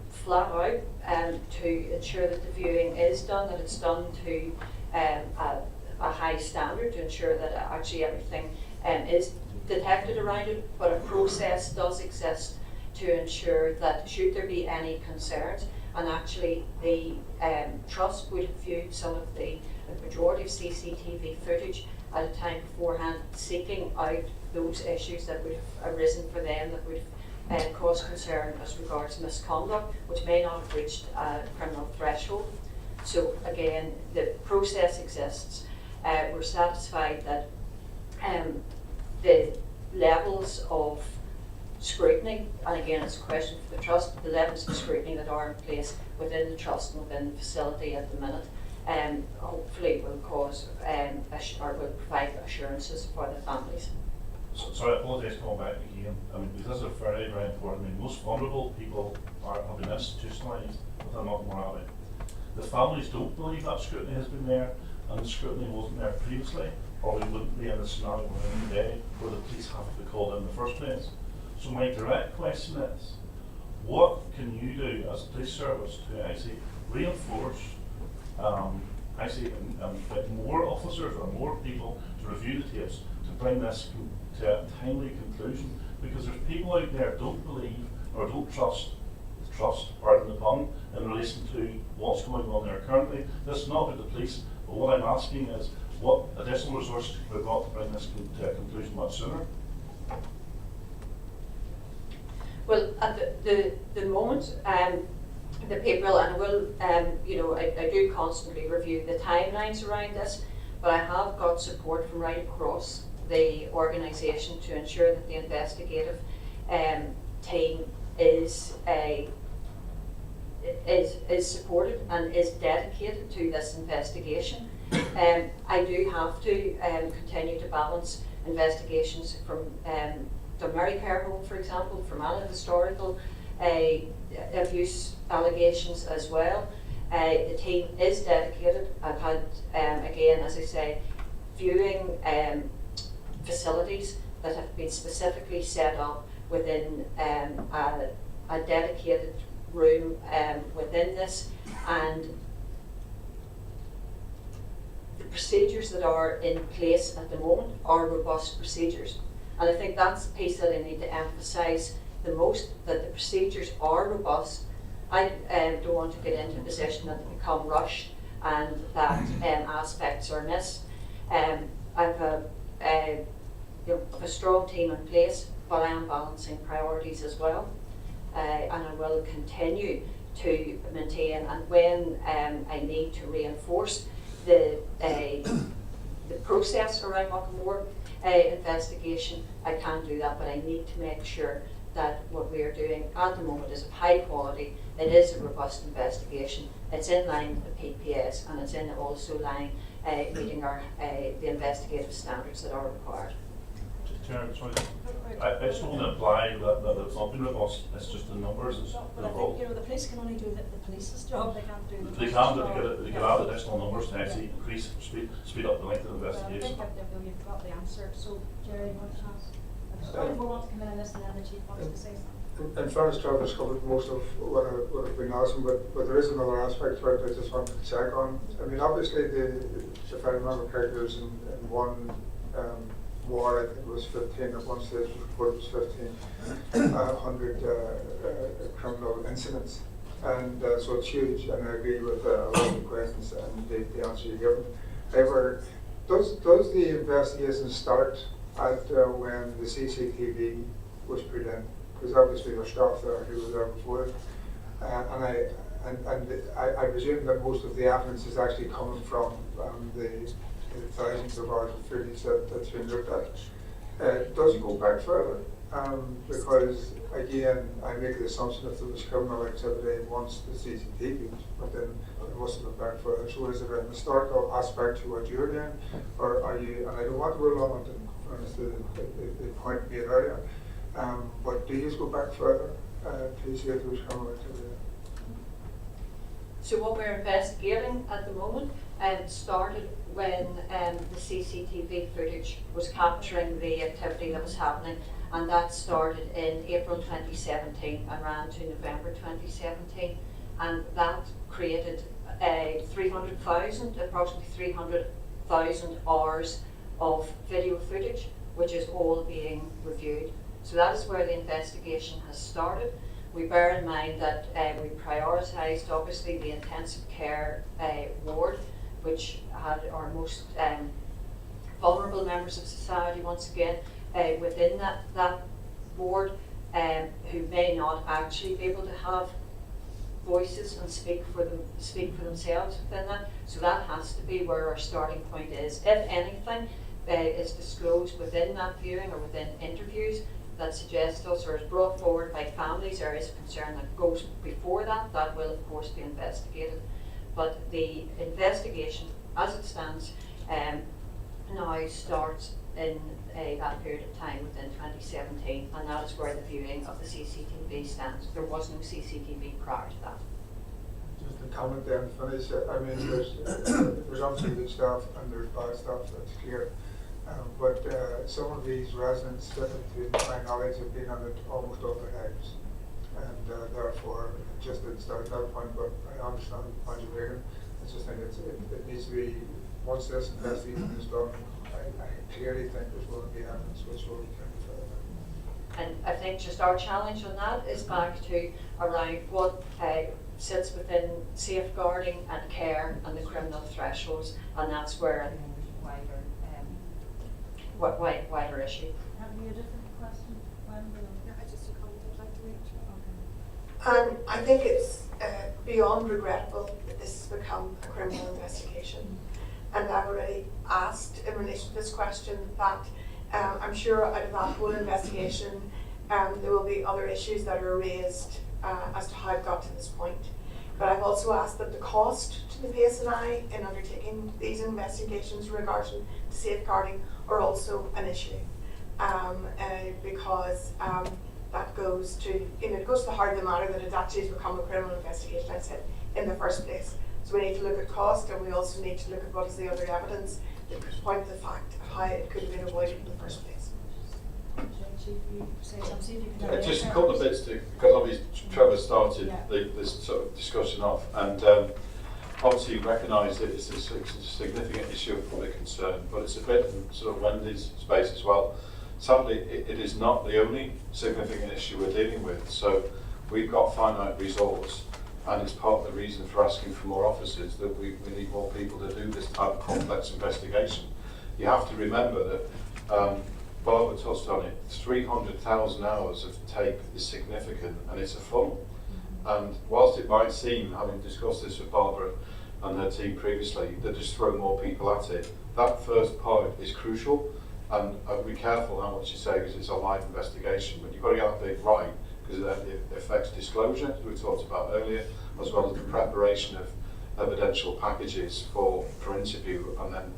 flat out to ensure that the viewing is done, that it's done to a high standard, to ensure that actually everything is detected around it, but a process does exist to ensure that should there be any concerns, and actually the Trust would have viewed some of the majority of CCTV footage at a time beforehand, seeking out those issues that would have arisen for them that would have caused concern as regards misconduct, which may not have reached a criminal threshold. So again, the process exists. We're satisfied that the levels of scrutiny, and again it's a question for the Trust, the levels of scrutiny that are in place within the Trust and within the facility at the minute, hopefully will cause or will provide assurances for the families. Sorry, I apologise coming back again. I mean, because this is very, very important. I mean, most vulnerable people have been institutionalised within Muckamore Abbey. The families don't believe that scrutiny has been there, and the scrutiny wasn't there previously, or we wouldn't be in the scenario we're in today, where the police have to be called in the first place. So my direct question is, what can you do as a police service to actually reinforce, get more officers or more people to review the tapes to bring this to a timely conclusion? Because there's people out there who don't believe or don't trust, pardon the pun, in relation to what's going on there currently. This is not about the police, but what I'm asking is what additional resources can we got to bring this to a conclusion much sooner? Well, at the moment, the people, and I will, I do constantly review the timelines around this, but I have got support from right across the organisation to ensure that the investigative team is supported and is dedicated to this investigation. I do have to continue to balance investigations from Dunmurry Care Home, for example, from Allen historical abuse allegations as well. The team is dedicated. I've had, again, as I say, viewing facilities that have been specifically set up within a dedicated room within this, and the procedures that are in place at the moment are robust procedures. And I think that's the piece that I need to emphasise the most, that the procedures are robust. I don't want to get into a position that they become rushed and that aspects are missed. I have a strong team in place, but I am balancing priorities as well. And I will continue to maintain, and when I need to reinforce the process around Muckamore investigation, I can do that, but I need to make sure that what we are doing at the moment is of high quality, it is a robust investigation, it's in line with PPS, and it's in also line meeting our the investigative standards that are required. Chairman, sorry. I just don't want to imply that it's not been robust, it's just the numbers. But I think the police can only do the police's job, they can't do the They can add additional numbers to actually increase, speed up the length of the investigation. I think you've got the answer. So, Gerry, you want to ask? People want to come in and listen, and the chief wants to say something. In fairness, Trevor's covered most of what I've been asking, but there is another aspect to it I just wanted to check on. I mean, obviously, if I remember correctly, there was in one war, I think it was 15, at one stage the report was 1,500 criminal incidents. And so it's huge, and I agree with a lot of the questions and the answer you given. However, does the investigation start at when the CCTV was put in? Because obviously there's staff there who was there before it. And I presume that most of the evidence is actually coming from the thousands of hours of footage that's been looked at. Does it go back further? Because again, I make the assumption if there was criminal activity once the CCTV, but then it must have been back further. So is it an historical aspect to what you're doing, or are you? And I don't want to rule on it in fairness to the point made earlier. But do you go back further to see if there was criminal activity? So what we're investigating at the moment started when the CCTV footage was capturing the activity that was happening, and that started in April 2017 and ran to November 2017, and that created approximately 300,000 hours of video footage, which is all being reviewed. So that is where the investigation has started. We bear in mind that we prioritised obviously the intensive care ward, which had our most vulnerable members of society once again within that ward, who may not actually be able to have voices and speak for themselves within that. So that has to be where our starting point is. If anything is disclosed within that viewing or within interviews that suggest us or is brought forward by families, areas of concern that goes before that, that will of course be investigated. But the investigation as it stands now starts in that period of time within 2017, and that is where the viewing of the CCTV stands. There was no CCTV prior to that. Just a comment there and finish. I mean, there's obviously good stuff and there's bad stuff, that's clear. But some of these residents, to my knowledge, have been on it almost all their lives. And therefore, just to start another point, but I understand the point you're making. I just think it needs to be, once this investigation is done, I clearly think there's going to be evidence which will be further. And I think just our challenge on that is back to around what sits within safeguarding and care and the criminal thresholds, and that's where wider issue. Have you a different question? I just a comment I'd like to make. I think it's beyond regrettable that this has become a criminal investigation. And I've already asked in relation to this question that I'm sure out of that whole investigation there will be other issues that are raised as to how it got to this point. But I've also asked that the cost to the PSNI in undertaking these investigations regarding safeguarding are also an issue, because that goes to, it goes to the heart of the matter that it actually has become a criminal investigation, I said, in the first place. So we need to look at cost, and we also need to look at what is the other evidence that could point to the fact of how it could have been avoided in the first place. Just a couple of bits because obviously Trevor started this sort of discussion off, and obviously recognise that it's a significant issue of public concern, but it's a bit in sort of Wendy's space as well. Sadly, it is not the only significant issue we're dealing with. So we've got finite resource, and it's part of the reason for asking for more officers that we need more people to do this type of complex investigation. You have to remember that Barbara touched on it, 300,000 hours of tape is significant, and it's a funnel. And whilst it might seem, having discussed this with Barbara and her team previously, that just throw more people at it, that first part is crucial. And be careful how much you say, because it's a live investigation, but you've got to get that bit right, because it affects disclosure, as we talked about earlier, as well as the preparation of evidential packages for interview and then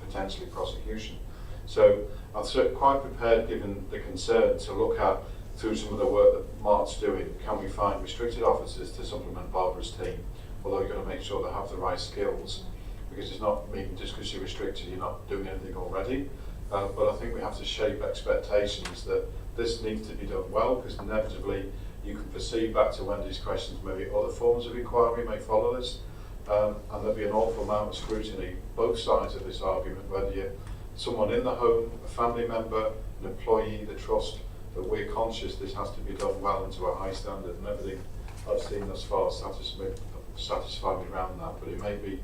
potentially prosecution. So I'm quite prepared, given the concern, to look at, through some of the work that Mark's doing, can we find restricted officers to supplement Barbara's team, although you've got to make sure they have the right skills, because it's not meaning just because you're restricted you're not doing anything already. But I think we have to shape expectations that this needs to be done well, because inevitably you can perceive, back to Wendy's questions, maybe other forms of inquiry may follow this, and there'll be an awful amount of scrutiny, both sides of this argument, whether you're someone in the home, a family member, an employee, the trust, that we're conscious this has to be done well and to a high standard, and everything I've seen thus far satisfy me around that. But it may be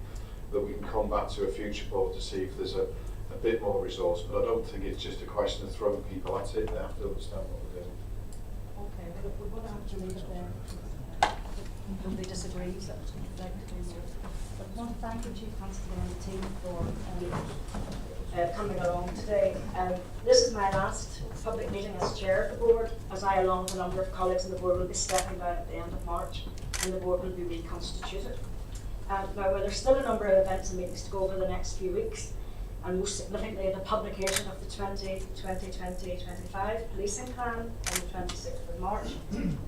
that we can come back to a future board to see if there's a bit more resource, but I don't think it's just a question of throwing people at it. They have to understand what we're doing. Okay, but we're going to have to leave it there. Nobody disagrees that we'd like to do so. But I want to thank you, Chief Constable, and the team for coming along today. This is my last public meeting as chair of the board, as I, along with a number of colleagues in the board, will be stepping down at the end of March, and the board will be reconstituted. Now, there's still a number of events and meetings to go over the next few weeks, and most significantly the publication of the 2020-2025 policing plan on the 26th of March.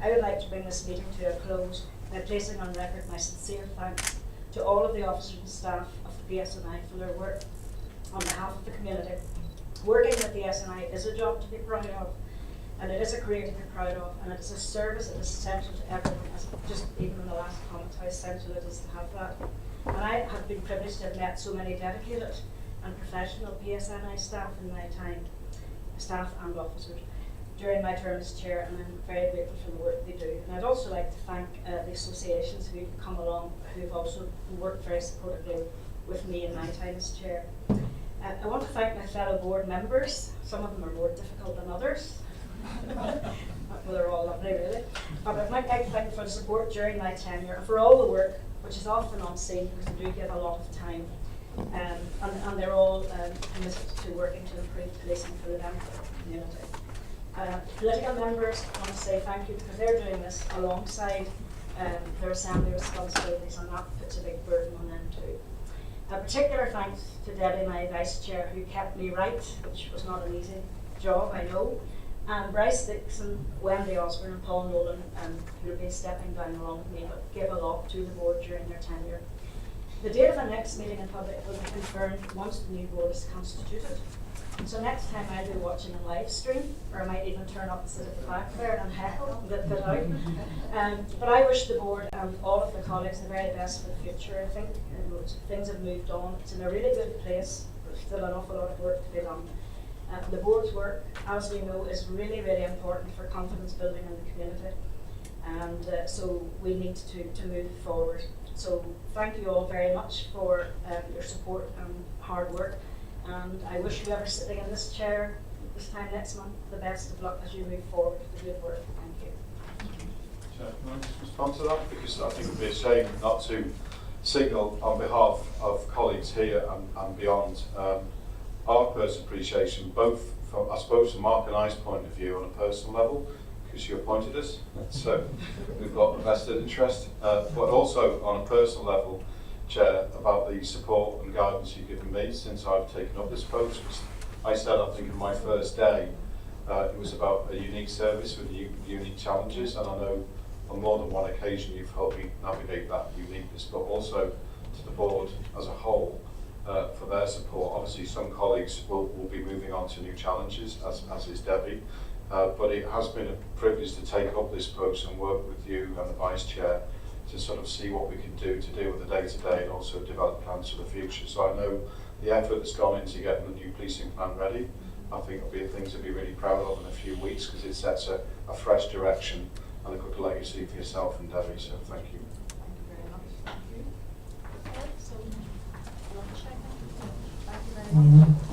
I would like to bring this meeting to a close by placing on record my sincere thanks to all of the officers and staff of the PSNI for their work on behalf of the community. Working with the SNI is a job to be proud of, and it is a career to be proud of, and it is a service that is essential to everyone, as just even in the last comment how essential it is to have that. And I have been privileged to have met so many dedicated and professional PSNI staff in my time, staff and officers, during my term as chair, and I'm very grateful for the work they do. And I'd also like to thank the associations who've come along, who've also worked very supportively with me in my time as chair. I want to thank my fellow board members. Some of them are more difficult than others. Well, they're all lovely, really. But I'd like to thank them for the support during my tenure, and for all the work, which is often unseen because they do give a lot of time. And they're all committed to working to improve policing for the benefit of the community. Political members, I want to say thank you, because they're doing this alongside their assembly responsibilities, and that puts a big burden on them too. A particular thanks to Debbie, my vice chair, who kept me right, which was not an easy job, I know, and Brice Dickson, Wendy Osborne and Paul Nolan, who will be stepping down along with me, but gave a lot to the board during their tenure. The date of the next meeting in public will be confirmed once the new board is constituted. So next time I'll be watching a live stream, or I might even turn up and sit at the back there and heckle and get out. But I wish the board and all of the colleagues the very best for the future. I think things have moved on. It's in a really good place. There's still an awful lot of work to be done. The board's work, as we know, is really, really important for confidence building in the community. And so we need to move forward. So thank you all very much for your support and hard work. And I wish whoever's sitting in this chair this time next month the best of luck as you move forward with the good work. Thank you. Can I just respond to that? Because I think it would be a shame not to signal on behalf of colleagues here and beyond our personal appreciation, both from, I suppose, from Mark and I's point of view on a personal level, because you appointed us, so we've got a vested interest, but also on a personal level, Chair, about the support and guidance you've given me since I've taken up this post. I said, I think, in my first day, it was about a unique service with unique challenges, and I know on more than one occasion you've helped me navigate that uniqueness, but also to the board as a whole for their support. Obviously, some colleagues will be moving on to new challenges, as is Debbie, but it has been a privilege to take up this post and work with you and the Vice Chair to sort of see what we can do to deal with the day-to-day and also develop plans for the future. So I know the effort that's gone into getting the new policing plan ready. I think it'll be things to be really proud of in a few weeks, because it sets a fresh direction and a good legacy for yourself and Debbie, so thank you. Thank you very much. Thank you. Okay, so lunch, I think. Thank you very much.